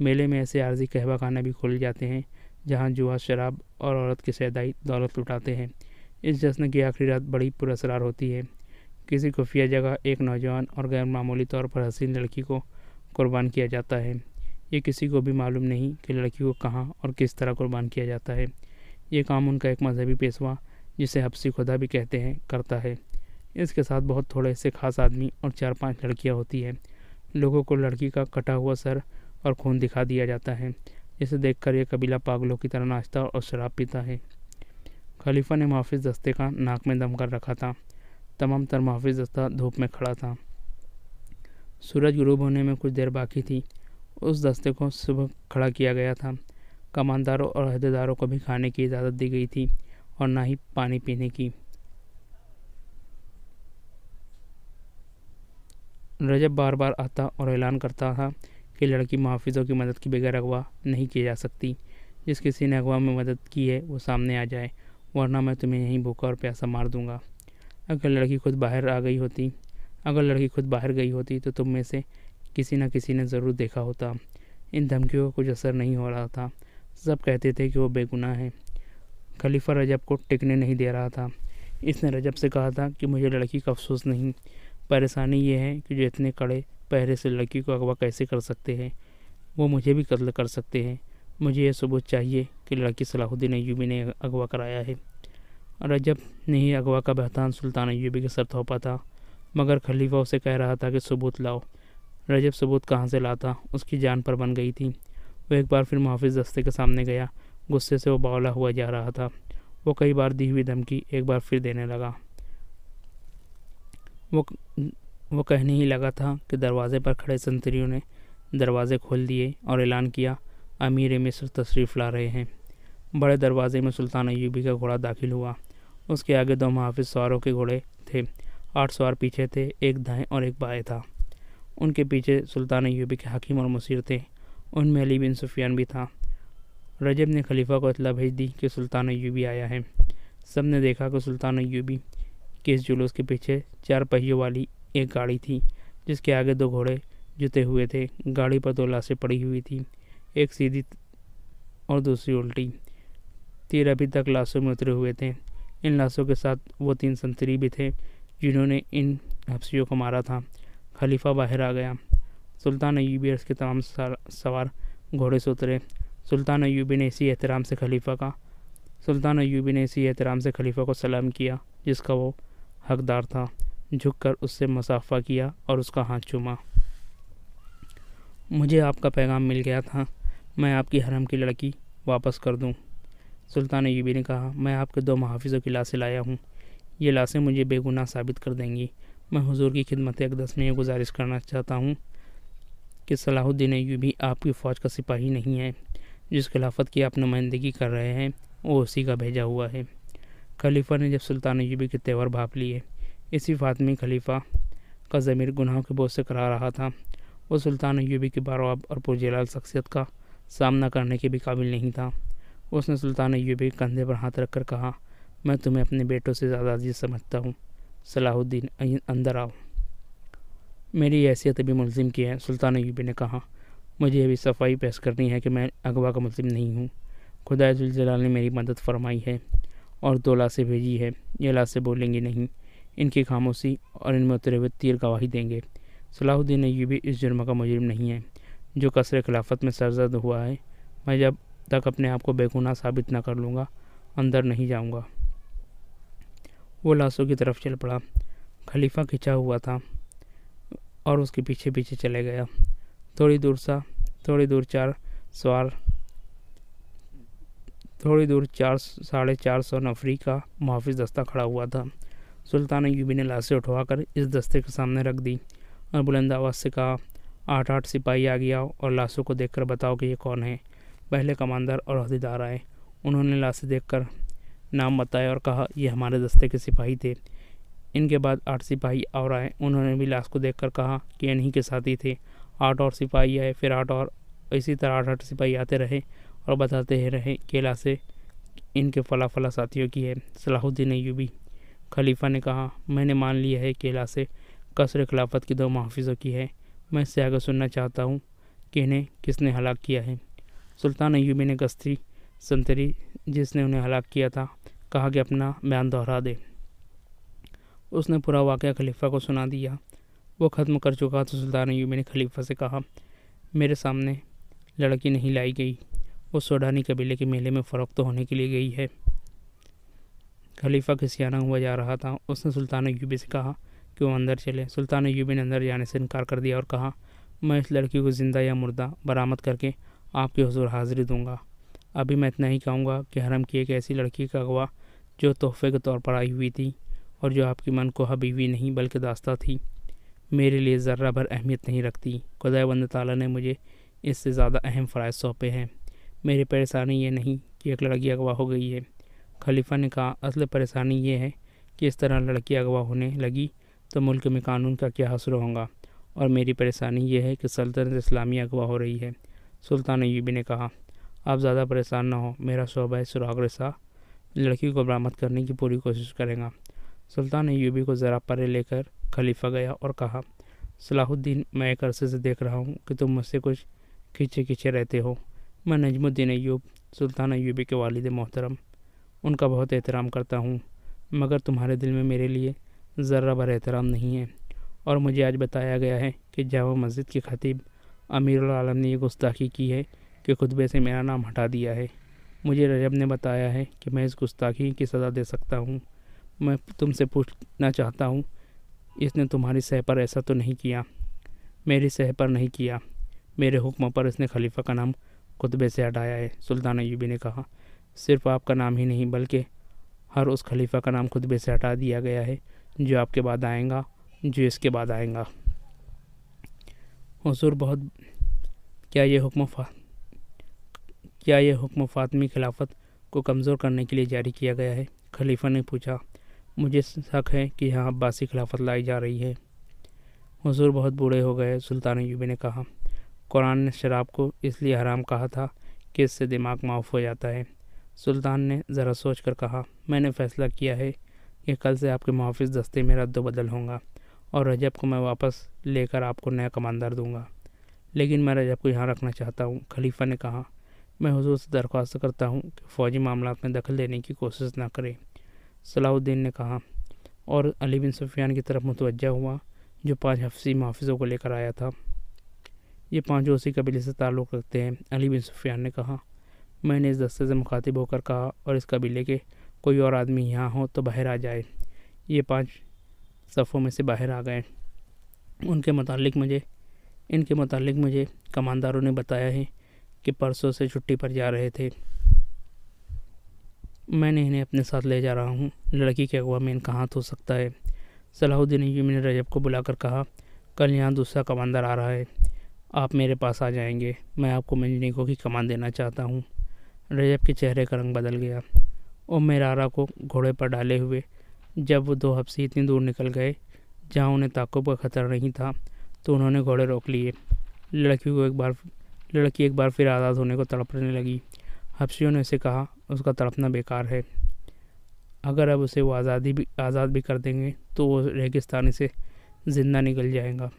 मेले में ऐसे आर्जी कहवा खाना भी खोले जाते हैं जहाँ जुआ, शराब और औरत की सैदाई दौलत लुटाते हैं। इस जश्न की आखिरी रात बड़ी पुरअसरार होती है। किसी खुफिया जगह एक नौजवान और गैर मामूली तौर पर हसीन लड़की को कुर्बान किया जाता है। ये किसी को भी मालूम नहीं कि लड़की को कहाँ और किस तरह कुर्बान किया जाता है। ये काम उनका एक मजहबी पेशवा, जिसे हब्सी खुदा भी कहते हैं, करता है। इसके साथ बहुत थोड़े से खास आदमी और 4-5 लड़कियां होती हैं। लोगों को लड़की का कटा हुआ सर और खून दिखा दिया जाता है, जिसे देखकर यह कबीला पागलों की तरह नाचता और शराब पीता है। खलीफा ने मुहाफिज दस्ते का नाक में दम कर रखा था। तमाम तर मुहाफिज दस्ता धूप में खड़ा था। सूरज गुरूब होने में कुछ देर बाकी थी। उस दस्ते को सुबह खड़ा किया गया था। कमानदारों और अहदेदारों को भी खाने की इजाज़त दी गई थी और ना ही पानी पीने की। रजब बार बार आता और ऐलान करता था कि लड़की मुहाफिजों की मदद के बगैर अगवा नहीं की जा सकती। जिस किसी ने अगवा में मदद की है वो सामने आ जाए, वरना मैं तुम्हें यहीं भूखा और प्यासा मार दूंगा। अगर लड़की खुद बाहर गई होती तो तुम में से किसी न किसी ने ज़रूर देखा होता। इन धमकियों का कुछ असर नहीं हो रहा था। सब कहते थे कि वो बेगुनाह है। खलीफा रजब को टिकने नहीं दे रहा था। इसने रजब से कहा था कि मुझे लड़की का अफसोस नहीं, परेशानी ये है कि जो इतने कड़े पहरे से लड़की को अगवा कैसे कर सकते हैं, वो मुझे भी कत्ल कर सकते हैं। मुझे यह सबूत चाहिए कि लड़की सलाहुद्दीन अय्यूबी ने अगवा कराया है। रजब ने ही अगवा का बहतान सुल्तान अय्यूबी के सर थोपा था, मगर खलीफा उसे कह रहा था कि सबूत लाओ। रजब सबूत कहाँ से लाता, उसकी जान पर बन गई थी। वो एक बार फिर मुहाफिज दस्ते के सामने गया। गुस्से से वो बावला हुआ जा रहा था। वो कई बार दी हुई धमकी एक बार फिर देने लगा। वो कहने ही लगा था कि दरवाजे पर खड़े संतरियों ने दरवाजे खोल दिए और ऐलान किया, अमीर मिस्र तशरीफ़ ला रहे हैं। बड़े दरवाजे में सुल्तान अय्यूबी का घोड़ा दाखिल हुआ। उसके आगे 2 मुहाफिज सवारों के घोड़े थे। 8 सवार पीछे थे, एक दाएं और एक बाएं था। उनके पीछे सुल्तान अय्यूबी के हाकिम और मुसीर थे। उनमें अली बिन सुफियान भी था। रजब ने खलीफा को इत्तला भेज दी कि सुल्तान अय्यूबी आया है। सब ने देखा कि सुल्तान अय्यूबी के इस जुलूस के पीछे 4 पहियों वाली एक गाड़ी थी, जिसके आगे 2 घोड़े जुते हुए थे। गाड़ी पर 2 लाशें पड़ी हुई थी, एक सीधी और दूसरी उल्टी। तीर अभी तक लाशों में उतरे हुए थे। इन लाशों के साथ वो 3 संतरी भी थे जिन्होंने इन हफ्सियों को मारा था। खलीफा बाहर आ गया। सुल्तान अय्यूबी और उसके तमाम सवार घोड़े से उतरे। सुल्तान अय्यूबी ने इसी एहतराम से खलीफा को सलाम किया जिसका वो हकदार था। झुककर उससे मुसाफा किया और उसका हाथ चूमा। मुझे आपका पैगाम मिल गया था, मैं आपकी हरम की लड़की वापस कर दूं। सुल्तान अय्यूबी ने कहा, मैं आपके 2 मुहाफिजों की लाशें लाया हूँ। ये लाशें मुझे बेगुनाह साबित कर देंगी। मैं हुजूर की खिदमत अक़दस में ये गुजारिश करना चाहता हूँ कि सलाहुद्दीन अय्यूबी आपकी फ़ौज का सिपाही नहीं है। जिस खिलाफत की आप नुमाइंदगी कर रहे हैं वो उसी का भेजा हुआ है। खलीफा ने जब सुल्तान अय्यूबी के तेवर भाप लिए, इसी फातमी खलीफा का ज़मीर गुनाहों के बोझ से करा रहा था। वो सुल्तान अय्यूबी की बारवाब और पुरजलाल शख्सियत का सामना करने के भी काबिल नहीं था। उसने सुल्तान अय्यूबी के कंधे पर हाथ रखकर कहा, मैं तुम्हें अपने बेटों से ज़्यादा अजीज समझता हूँ। सलाहुद्दीन, अंदर आओ। मेरी हैसियत अभी मुलजिम की है। सुल्तान अय्यूबी ने कहा, मुझे अभी सफाई पेश करनी है कि मैं अगवा का मुलजिम नहीं हूँ। खुदाए जुल जलाल ने मेरी मदद फरमाई है और 2 लाशें भेजी है। ये लाशें बोलेंगी नहीं, इनकी खामोशी और इनमें उतरे हुए तीर गवाही देंगे। सलाहुद्दीन अय्यूबी इस जुर्म का मुजरिम नहीं है जो कसर खिलाफत में सरजद हुआ है। मैं जब तक अपने आप को बेगुनाह साबित न कर लूँगा अंदर नहीं जाऊँगा। वो लाशों की तरफ चल पड़ा। खलीफा खिंचा हुआ था और उसके पीछे पीछे चले गया। थोड़ी दूर 450 नफरी का मुहाफिज दस्ता खड़ा हुआ था। सुल्तान अय्यूबी ने लाशें उठवाकर इस दस्ते के सामने रख दी और बुलंद आवाज़ से कहा, 8 सिपाही आगे आओ और लाशों को देखकर बताओ कि ये कौन है। पहले कमांडर और अहदेदार आए। उन्होंने लाशें देखकर नाम बताया और कहा, ये हमारे दस्ते के सिपाही थे। इनके बाद 8 सिपाही और आए। उन्होंने भी लाश को देखकर कहा कि इन्हीं के साथी थे। 8 और सिपाही आए, फिर 8 और, इसी तरह 8 सिपाही आते रहे और बताते ही रहे कि लाशें इनके फला फला साथियों की है। सलाहुद्दीन अय्यूबी, खलीफा ने कहा, मैंने मान लिया है कि लाशें कसर खिलाफत की 2 मुहाफिजों की है। मैं इससे आगे सुनना चाहता हूँ कि इन्हें किसने हलाक किया है। सुल्तान अय्यूबी ने गश्ती संतरी जिसने उन्हें हलाक किया था कहा कि अपना बयान दोहरा दे। उसने पूरा वाक़या खलीफा को सुना दिया। वो ख़त्म कर चुका तो सुल्तान अय्यूबी ने खलीफा से कहा, मेरे सामने लड़की नहीं लाई गई। वो सोडानी कबीले के मेले में फ़रोख्त होने के लिए गई है। खलीफा खिसियाना हुआ जा रहा था। उसने सुल्तान अय्यूबी से कहा कि वो अंदर चले। सुल्तान अय्यूबी ने अंदर जाने से इनकार कर दिया और कहा, मैं इस लड़की को ज़िंदा या मुर्दा बरामद करके आपके हुजूर हाज़िरी दूंगा। अभी मैं इतना ही कहूँगा कि हरम की एक ऐसी लड़की का अगवा जो तोहफे के तौर पर आई हुई थी और जो आपकी मन को हबीबी नहीं बल्कि दास्ता थी, मेरे लिए ज़र्रा भर अहमियत नहीं रखती। खुदावंद ताला ने मुझे इससे ज़्यादा अहम फ़राइज़ सौंपे हैं। मेरी परेशानी ये नहीं कि एक लड़की अगवा हो गई है। खलीफा ने कहा, असल परेशानी ये है कि इस तरह लड़की अगवा होने लगी तो मुल्क में कानून का क्या हासिल होगा, और मेरी परेशानी ये है कि सल्तनत इस्लामी अगवा हो रही है। सुल्तान अय्यूबी ने कहा, आप ज़्यादा परेशान ना हो, मेरा शोबा सुराग रसा लड़की को बरामद करने की पूरी कोशिश करेगा। सुल्तान अय्यूबी को ज़रा परे लेकर खलीफा गया और कहा, सलाहुद्दीन, मैं एक अरसे से देख रहा हूँ कि तुम मुझसे कुछ खींचे खींचे रहते हो। मैं नजमुद्दीन अय्यूब, सुल्तान अय्यूबी के वालिद मोहतरम, उनका बहुत एहतराम करता हूँ, मगर तुम्हारे दिल में मेरे लिए ज़र्रा भर एहतराम नहीं है। और मुझे आज बताया गया है कि जामा मस्जिद के खतीब अमीरुल आलम ने ये गुस्ताखी की है कि खुतबे से मेरा नाम हटा दिया है। मुझे रजब ने बताया है कि मैं इस गुस्ताखी की सज़ा दे सकता हूँ। मैं तुमसे पूछना चाहता हूँ, इसने तुम्हारी सह पर ऐसा तो नहीं किया? मेरी सह पर नहीं किया। मेरे हुक्म पर इसने खलीफा का नाम खुतबे से हटाया है। सुल्तान अय्यूबी ने कहा, सिर्फ आपका नाम ही नहीं बल्कि हर उस खलीफा का नाम खुतबे से हटा दिया गया है जो आपके बाद आएगा, जो इसके बाद आएगा। हुजूर, बहुत क्या ये हुक्म फातमी खिलाफत को कमज़ोर करने के लिए जारी किया गया है? खलीफा ने पूछा, मुझे शक है कि यहाँ अब्बासी खिलाफत लाई जा रही है। हुजूर बहुत बूढ़े हो गए। सुल्तान अय्यूबी ने कहा, कुरान ने शराब को इसलिए हराम कहा था कि इससे दिमाग माफ हो जाता है। सुल्तान ने ज़रा सोच कर कहा, मैंने फ़ैसला किया है कि कल से आपके मुहाफिज दस्ते में रद्द-बदल होगा और रजब को मैं वापस लेकर आपको नया कमांडर दूंगा। लेकिन मैं रजब को यहाँ रखना चाहता हूँ। खलीफा ने कहा, मैं हुजूर से दरख्वास्त करता हूँ कि फ़ौजी मामलात में दखल देने की कोशिश ना करें। सलाहुद्दीन ने कहा और अली बिन सुफियान की तरफ मुतवज्जा हुआ जो 5 हफ्सी मुहाफिजों को लेकर आया था। ये 5 उसी कबीले से ताल्लुक़ रखते हैं। अली बिन सुफियान ने कहा, मैंने इस दस्ते से मुखातिब होकर कहा और इस कबीले के कोई और आदमी यहाँ हो तो बाहर आ जाए। ये 5 सफ़ों में से बाहर आ गए। इनके मुतालिक मुझे कमांडरों ने बताया है कि परसों से छुट्टी पर जा रहे थे। मैंने इन्हें अपने साथ ले जा रहा हूँ। लड़की के अगवा में इनका हाथ हो सकता है। सलाहुद्दीन अय्यूबी ने रजब को बुलाकर कहा, कल यहाँ दूसरा कमांडर आ रहा है, आप मेरे पास आ जाएंगे। मैं आपको मंजनीकों की कमान देना चाहता हूँ। रजब के चेहरे का रंग बदल गया। मेरारा को घोड़े पर डाले हुए जब वो 2 हफ्सी इतनी दूर निकल गए जहाँ उन्हें ताक़ुब का खतरा नहीं था तो उन्होंने घोड़े रोक लिए लड़की एक बार फिर आज़ाद होने को तड़पने लगी। हफ्सियों ने उसे कहा, उसका तड़पना बेकार है। अगर अब उसे वो आज़ाद भी कर देंगे तो वो रेगिस्तानी से ज़िंदा निकल जाएगा।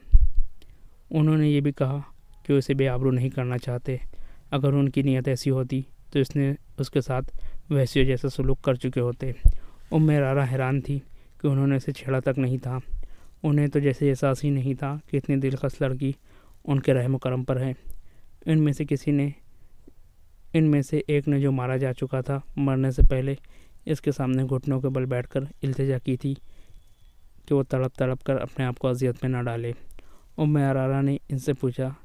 उन्होंने ये भी कहा कि उसे बेआबरू नहीं करना चाहते। अगर उनकी नीयत ऐसी होती तो इसने उसके साथ वैसियों जैसा सलूक कर चुके होते। उम्मे रारा हैरान थी कि उन्होंने उसे छेड़ा तक नहीं था। उन्हें तो जैसे एहसास ही नहीं था कि इतनी दिलकश लड़की उनके रहम करम पर है। इनमें से एक ने जो मारा जा चुका था, मरने से पहले इसके सामने घुटनों के बल बैठकर इल्तिजा की थी कि वो तड़प कर अपने आप को अजियत में न डाले। उम्मे अरारा ने इनसे पूछा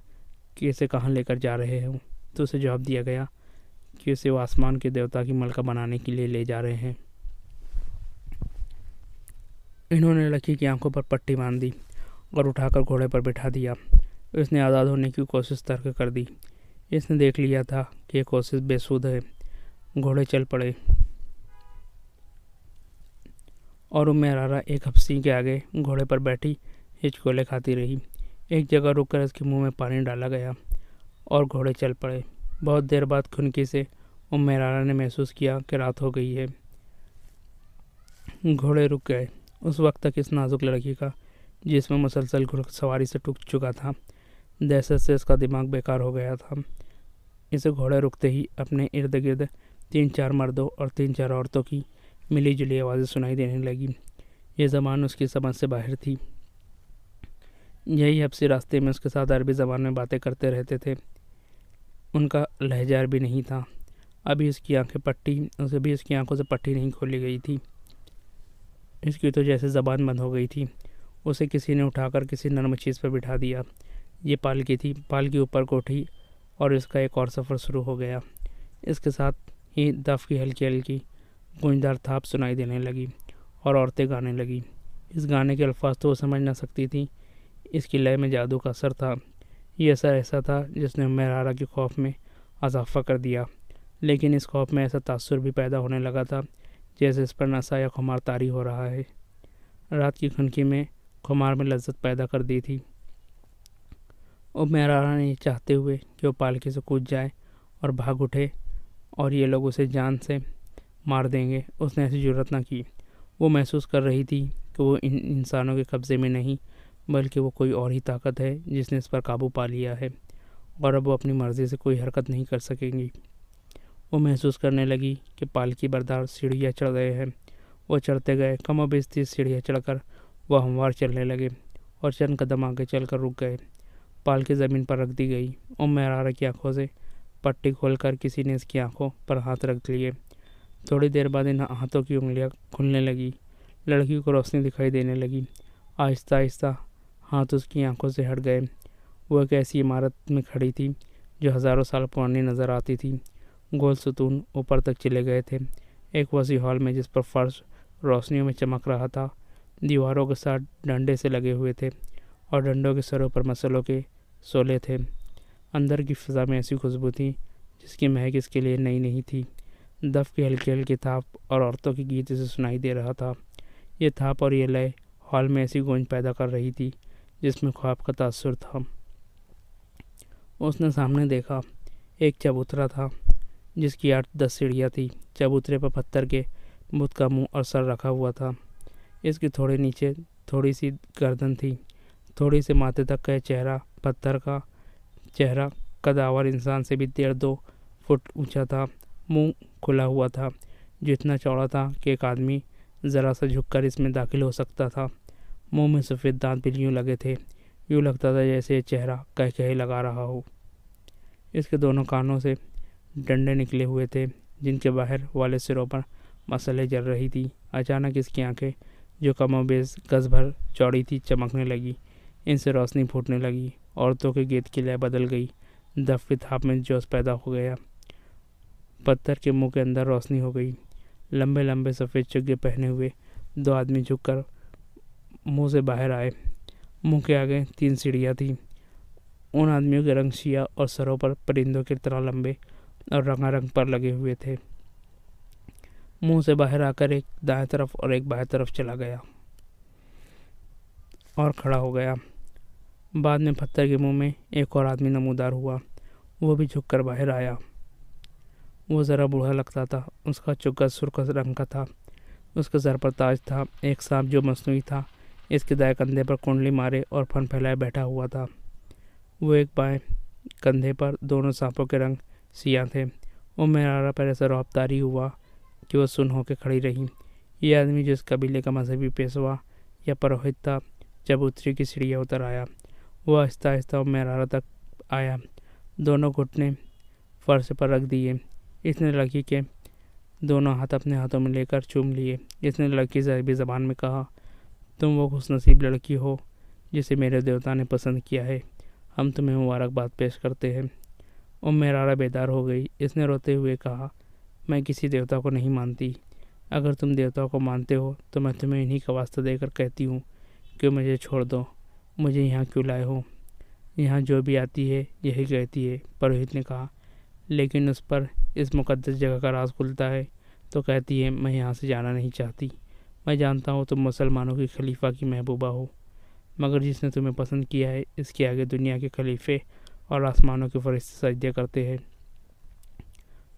कि इसे कहाँ लेकर जा रहे हो, तो उसे जवाब दिया गया कि उसे वो आसमान के देवता की मलका बनाने के लिए ले जा रहे हैं। इन्होंने लड़की की आंखों पर पट्टी बांध दी और उठाकर घोड़े पर बिठा दिया। उसने आज़ाद होने की कोशिश तर्क कर दी। इसने देख लिया था कि यह कोशिश बेसुध है। घोड़े चल पड़े और उम्मे अरारा एक हफ्सी के आगे घोड़े पर बैठी हिचकोले खाती रही। एक जगह रुककर इसके मुंह में पानी डाला गया और घोड़े चल पड़े। बहुत देर बाद खुनकी से उम्मे अरारा ने महसूस किया कि रात हो गई है। घोड़े रुक गए। उस वक्त तक इस नाजुक लड़की का जिसमें मुसलसल घुड़सवारी से टूट चुका था, दहशत से इसका दिमाग बेकार हो गया था। इसे घोड़े रुकते ही अपने इर्द गिर्द 3-4 मर्दों और 3-4 औरतों की मिली जुली आवाज़ें सुनाई देने लगी। ये ज़बान उसकी समझ से बाहर थी। यही हफ्सी रास्ते में उसके साथ अरबी ज़बान में बातें करते रहते थे। उनका लहजा भी नहीं था। अभी उसकी आंखों से पट्टी नहीं खोली गई थी। इसकी तो जैसे ज़बान बंद हो गई थी। उसे किसी ने उठाकर किसी नरम चीज़ पर बिठा दिया। ये पालकी थी। पालकी ऊपर को उठी और इसका एक और सफ़र शुरू हो गया। इसके साथ ही दफ की हल्की हल्की गूंजदार थाप सुनाई देने लगी और औरतें गाने लगी। इस गाने के अल्फाज तो वो समझ ना सकती थी। इसकी लय में जादू का असर था। ये असर ऐसा था जिसने उम्मे अरारा के खौफ में इजाफा कर दिया। लेकिन इस खौफ में ऐसा तासुर भी पैदा होने लगा था जैसे इस पर नशा या खुमार तारी हो रहा है। रात की खुनकी में खुमार में लज्जत पैदा कर दी थी। उम्मे अरारा ने चाहते हुए कि वो पालकी से कूद जाए और भाग उठे और ये लोग उसे जान से मार देंगे, उसने ऐसी जुर्रत न की। वो महसूस कर रही थी कि वो इन इंसानों के कब्ज़े में नहीं बल्कि वो कोई और ही ताकत है जिसने इस पर काबू पा लिया है और अब वो अपनी मर्ज़ी से कोई हरकत नहीं कर सकेंगी। वो महसूस करने लगी कि पालकी बरदार सीढ़ियाँ चढ़ रहे हैं। वो चढ़ते गए। कमोबेश 30 सीढ़ियाँ चढ़कर वह हमवार चलने लगे और चंद कदम आगे चलकर रुक गए। पालकी ज़मीन पर रख दी गई। उम्मे अरारा की आंखों से पट्टी खोलकर किसी ने इसकी आंखों पर हाथ रख लिए। थोड़ी देर बाद इन हाथों की उंगलियां खुलने लगी। लड़की को रोशनी दिखाई देने लगी। आहिस्ता आहिस्ता हाथ उसकी आंखों से हट गए। वह एक ऐसी इमारत में खड़ी थी जो हज़ारों साल पुरानी नज़र आती थी। गोल सुतून ऊपर तक चले गए थे। एक वसी हॉल में जिस पर फर्श रोशनियों में चमक रहा था। दीवारों के साथ डंडे से लगे हुए थे और डंडों के सरों पर मसलों के शोले थे। अंदर की फ़िज़ा में ऐसी खुशबू थी जिसकी महक इसके लिए नई नहीं थी। दफ की हल्की हल्की थाप और औरतों की गीत इसे सुनाई दे रहा था। ये थाप और ये लय हॉल में ऐसी गूंज पैदा कर रही थी जिसमें ख्वाब का तासुर था। उसने सामने देखा। एक चबूतरा था जिसकी 8-10 सीढ़ियाँ थी। चबूतरे पर पत्थर के बुत का मुंह और सर रखा हुआ था। इसके थोड़े नीचे थोड़ी सी गर्दन थी। थोड़ी से माथे तक का चेहरा, पत्थर का चेहरा, कदावर इंसान से भी 1.5-2 फुट ऊंचा था। मुंह खुला हुआ था जो इतना चौड़ा था कि एक आदमी ज़रा सा झुककर इसमें दाखिल हो सकता था। मुंह में सफ़ेद दांत भी यूँ लगे थे। यूँ लगता था जैसे ये चेहरा कह कहे लगा रहा हो। इसके दोनों कानों से डंडे निकले हुए थे जिनके बाहर वाले सिरों पर मसले जल रही थी। अचानक इसकी आंखें जो कमोबेश गज भर चौड़ी थी चमकने लगी। इनसे रोशनी फूटने लगी। औरतों के गीत की लय बदल गई। दफ की थाप में जोश पैदा हो गया। पत्थर के मुंह के अंदर रोशनी हो गई। लंबे लंबे सफ़ेद चुग्गे पहने हुए 2 आदमी झुककर मुंह से बाहर आए। मुंह के आगे 3 सीढ़ियाँ थीं। उन आदमियों के रंग शिया और सरों पर परिंदों की तरह लंबे और रंगारंग पर लगे हुए थे। मुंह से बाहर आकर एक दाएं तरफ और एक बाएं तरफ चला गया और खड़ा हो गया। बाद में पत्थर के मुंह में एक और आदमी नमूदार हुआ। वो भी झुककर बाहर आया। वो ज़रा बूढ़ा लगता था। उसका चुग्गा सुर्ख रंग का था। उसके सर पर ताज था। एक सांप जो मस्नूई था इसके दाएं कंधे पर कुंडली मारे और फन फैलाए बैठा हुआ था। वो एक बाएं कंधे पर दोनों सांपों के रंग सियाह थे। उम्मेरारा पर ऐसा रौब तारी हुआ कि वो सुन होकर खड़ी रही। ये आदमी जिस कबीले का मजहबी पेशवा या पुरोहित था, चबूतरी की सीढ़ियाँ उतर आया। वो आहिस्ता आहिस्ता उम्मेरारा तक आया। दोनों घुटने फर्श पर रख दिए। इसने लड़की के दोनों हाथ अपने हाथों में लेकर चूम लिए। इसने लड़की से अरबी ज़बान में कहा, तुम वो खुशनसीब लड़की हो जिसे मेरे देवता ने पसंद किया है। हम तुम्हें मुबारकबाद पेश करते हैं। उम्मेरारा बेदार हो गई। इसने रोते हुए कहा, मैं किसी देवता को नहीं मानती। अगर तुम देवताओं को मानते हो तो मैं तुम्हें इन्हीं का वास्ता देकर कहती हूँ कि मुझे छोड़ दो। मुझे यहाँ क्यों लाए हो? यहाँ जो भी आती है यही कहती है, पुरोहित ने कहा। लेकिन उस पर इस मुकद्दस जगह का राज खुलता है तो कहती है, मैं यहाँ से जाना नहीं चाहती। मैं जानता हूँ तुम मुसलमानों की खलीफा की महबूबा हो, मगर जिसने तुम्हें पसंद किया है इसके आगे दुनिया के खलीफे और आसमानों के फरिश्ते सजदे करते हैं।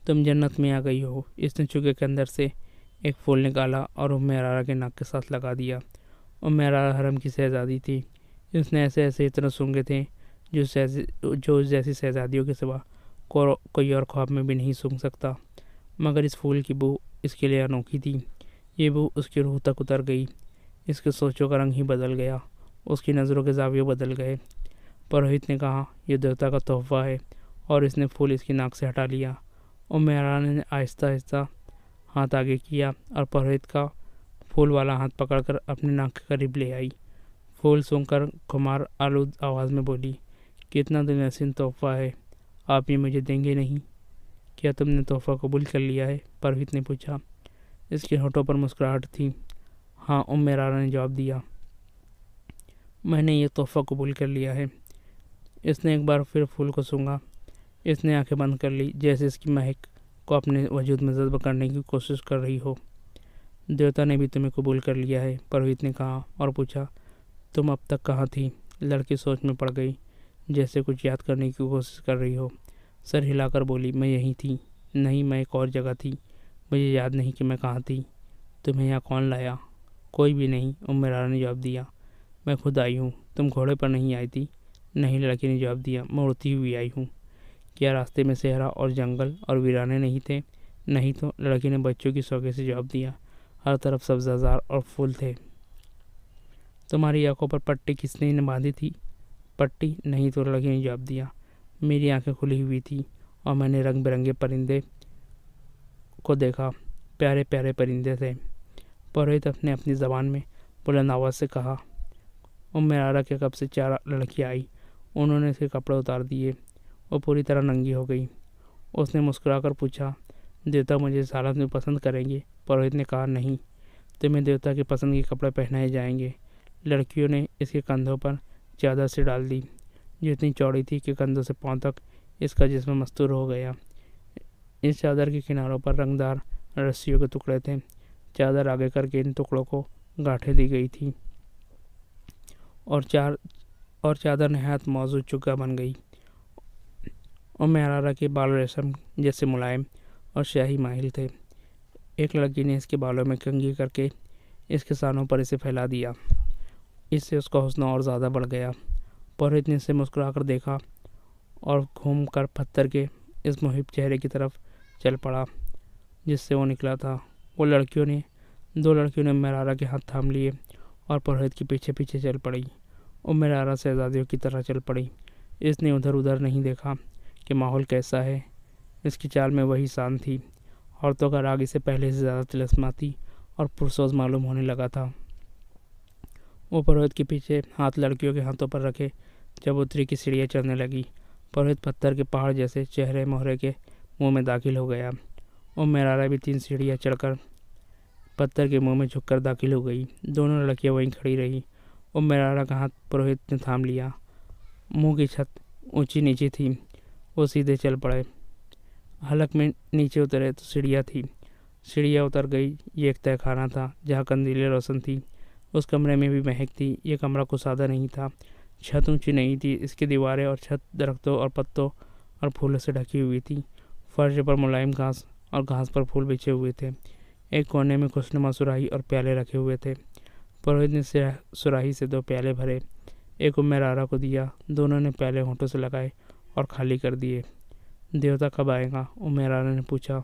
तुम जन्नत में आ गई हो। इसने चुगे के अंदर से एक फूल निकाला और उम्मेरारा के नाक के साथ लगा दिया। उम्मेरारा हरम की शहजादी थी। इसने ऐसे ऐसे इतने सूंघे थे जो जैसी शहजादियों के सिवा कोई और ख्वाब में भी नहीं सूंघ सकता। मगर इस फूल की बू इसके लिए अनोखी थी। ये बू उसकी रूह तक उतर गई। इसके सोचों का रंग ही बदल गया। उसकी नज़रों के जाविये बदल गए। पुरोहित ने कहा, यह देवता का तोहफा है, और इसने फूल इसकी नाक से हटा लिया। उम्मेरारा ने आहिस्ता आहिस्ता हाथ आगे किया और पुरोहित का फूल वाला हाथ पकड़कर अपने नाक के करीब ले आई। फूल सूंघकर खुमार आलूद आवाज़ में बोली, कितना दिलनशीन तोहफा है, आप ये मुझे देंगे नहीं? क्या तुमने तोहफा कबूल कर लिया है? पुरोहित ने पूछा। इसके होठों पर मुस्कुराहट थी। हाँ, उम्मेरारा ने जवाब दिया, मैंने ये तोहफा कबूल कर लिया है। इसने एक बार फिर फूल को सूंघा। इसने आंखें बंद कर ली, जैसे इसकी महक को अपने वजूद में जज्ब करने की कोशिश कर रही हो। देवता ने भी तुम्हें कबूल कर लिया है, पुरोहित ने कहा और पूछा, तुम अब तक कहाँ थी? लड़की सोच में पड़ गई, जैसे कुछ याद करने की कोशिश कर रही हो। सर हिलाकर बोली, मैं यहीं थी। नहीं, मैं एक और जगह थी। मुझे याद नहीं कि मैं कहाँ थी। तुम्हें यहाँ कौन लाया? कोई भी नहीं, उम्मेरारा ने जवाब दिया। मैं खुद आई हूँ। तुम घोड़े पर नहीं आई थी? नहीं, लड़की ने जवाब दिया, मैं उड़ती हुई आई हूँ। क्या रास्ते में सहरा और जंगल और वीराने नहीं थे? नहीं तो, लड़की ने बच्चों की शौक़े से जवाब दिया। हर तरफ सब्ज़ाजार और फूल थे। तुम्हारी आंखों पर पट्टी किसने बांधी थी? पट्टी? नहीं तो, लड़की ने जवाब दिया। मेरी आंखें खुली हुई थी और मैंने रंग बिरंगे परिंदे को देखा। प्यारे प्यारे परिंदे थे। पुरोहित ने अपनी ज़बान में बुलंद आवाज़ से कहा। उम्मेरारा के कब से 4 लड़कियाँ आई। उन्होंने उसके कपड़े उतार दिए। वो पूरी तरह नंगी हो गई। उसने मुस्कुराकर पूछा, देवता मुझे इस हालत में पसंद करेंगे? पुरोहित ने कहा, नहीं, तुम्हें देवता की पसंद के कपड़े पहनाए जाएंगे। लड़कियों ने इसके कंधों पर चादर से डाल दी, जो इतनी चौड़ी थी कि कंधों से पांव तक इसका जिस्म मस्तूर हो गया। इस चादर के किनारों पर रंगदार रस्सियों के टुकड़े थे। चादर आगे करके इन टुकड़ों को गांठें दी गई थी और चादर नहायत मौजूद चुग्गा बन गई। उम्मेरारा के बाल रेशम जैसे मुलायम और शाही माहिल थे। एक लड़की ने इसके बालों में कंघी करके इसके सानों पर इसे फैला दिया। इससे उसका हुस्न और ज़्यादा बढ़ गया। पुरोहित ने इसे मुस्कुराकर देखा और घूमकर पत्थर के इस मुहिब चेहरे की तरफ चल पड़ा जिससे वो निकला था। दो लड़कियों ने उम्मेरारा के हाथ थाम लिए और पुरोहित के पीछे पीछे चल पड़ी। उम्मेरारा शहजादियों की तरह चल पड़ी। इसने उधर उधर नहीं देखा कि माहौल कैसा है। इसकी चाल में वही शान थी। औरतों का राग इसे पहले से ज़्यादा तिलस्माती और पुरसोज मालूम होने लगा था। वो पुरोहित के पीछे हाथ लड़कियों के हाथों पर रखे चबूतरी की सीढ़ियाँ चढ़ने लगी। पुरोहित पत्थर के पहाड़ जैसे चेहरे मोहरे के मुंह में दाखिल हो गया। उम्मेरारा भी 3 सीढ़ियाँ चढ़कर पत्थर के मुंह में झुककर दाखिल हो गई। दोनों लड़कियाँ वहीं खड़ी रही। उम्मेरारा का हाथ पुरोहित ने थाम लिया। मुंह की छत ऊंची नीची थी। वो सीधे चल पड़े। हलक में नीचे उतरे तो सीढ़ियाँ थी। सीढ़ियाँ उतर गई। ये एक तहखाना था जहाँ कंदीलें रोशन थी। उस कमरे में भी महक थी। ये कमरा कुछ सादा नहीं था। छत ऊंची नहीं थी, इसकी दीवारें और छत दरख्तों और पत्तों और फूलों से ढकी हुई थी। फर्श पर मुलायम घास और घास पर फूल बिछे हुए थे। एक कोने में खुशनुमा सुराही और प्याले रखे हुए थे। पुरोहित ने सुराही से 2 प्याले भरे, एक उम्मे रारा को दिया। दोनों ने प्याले होंठों से लगाए और खाली कर दिए। देवता कब आएगा? उम्मे रारा ने पूछा।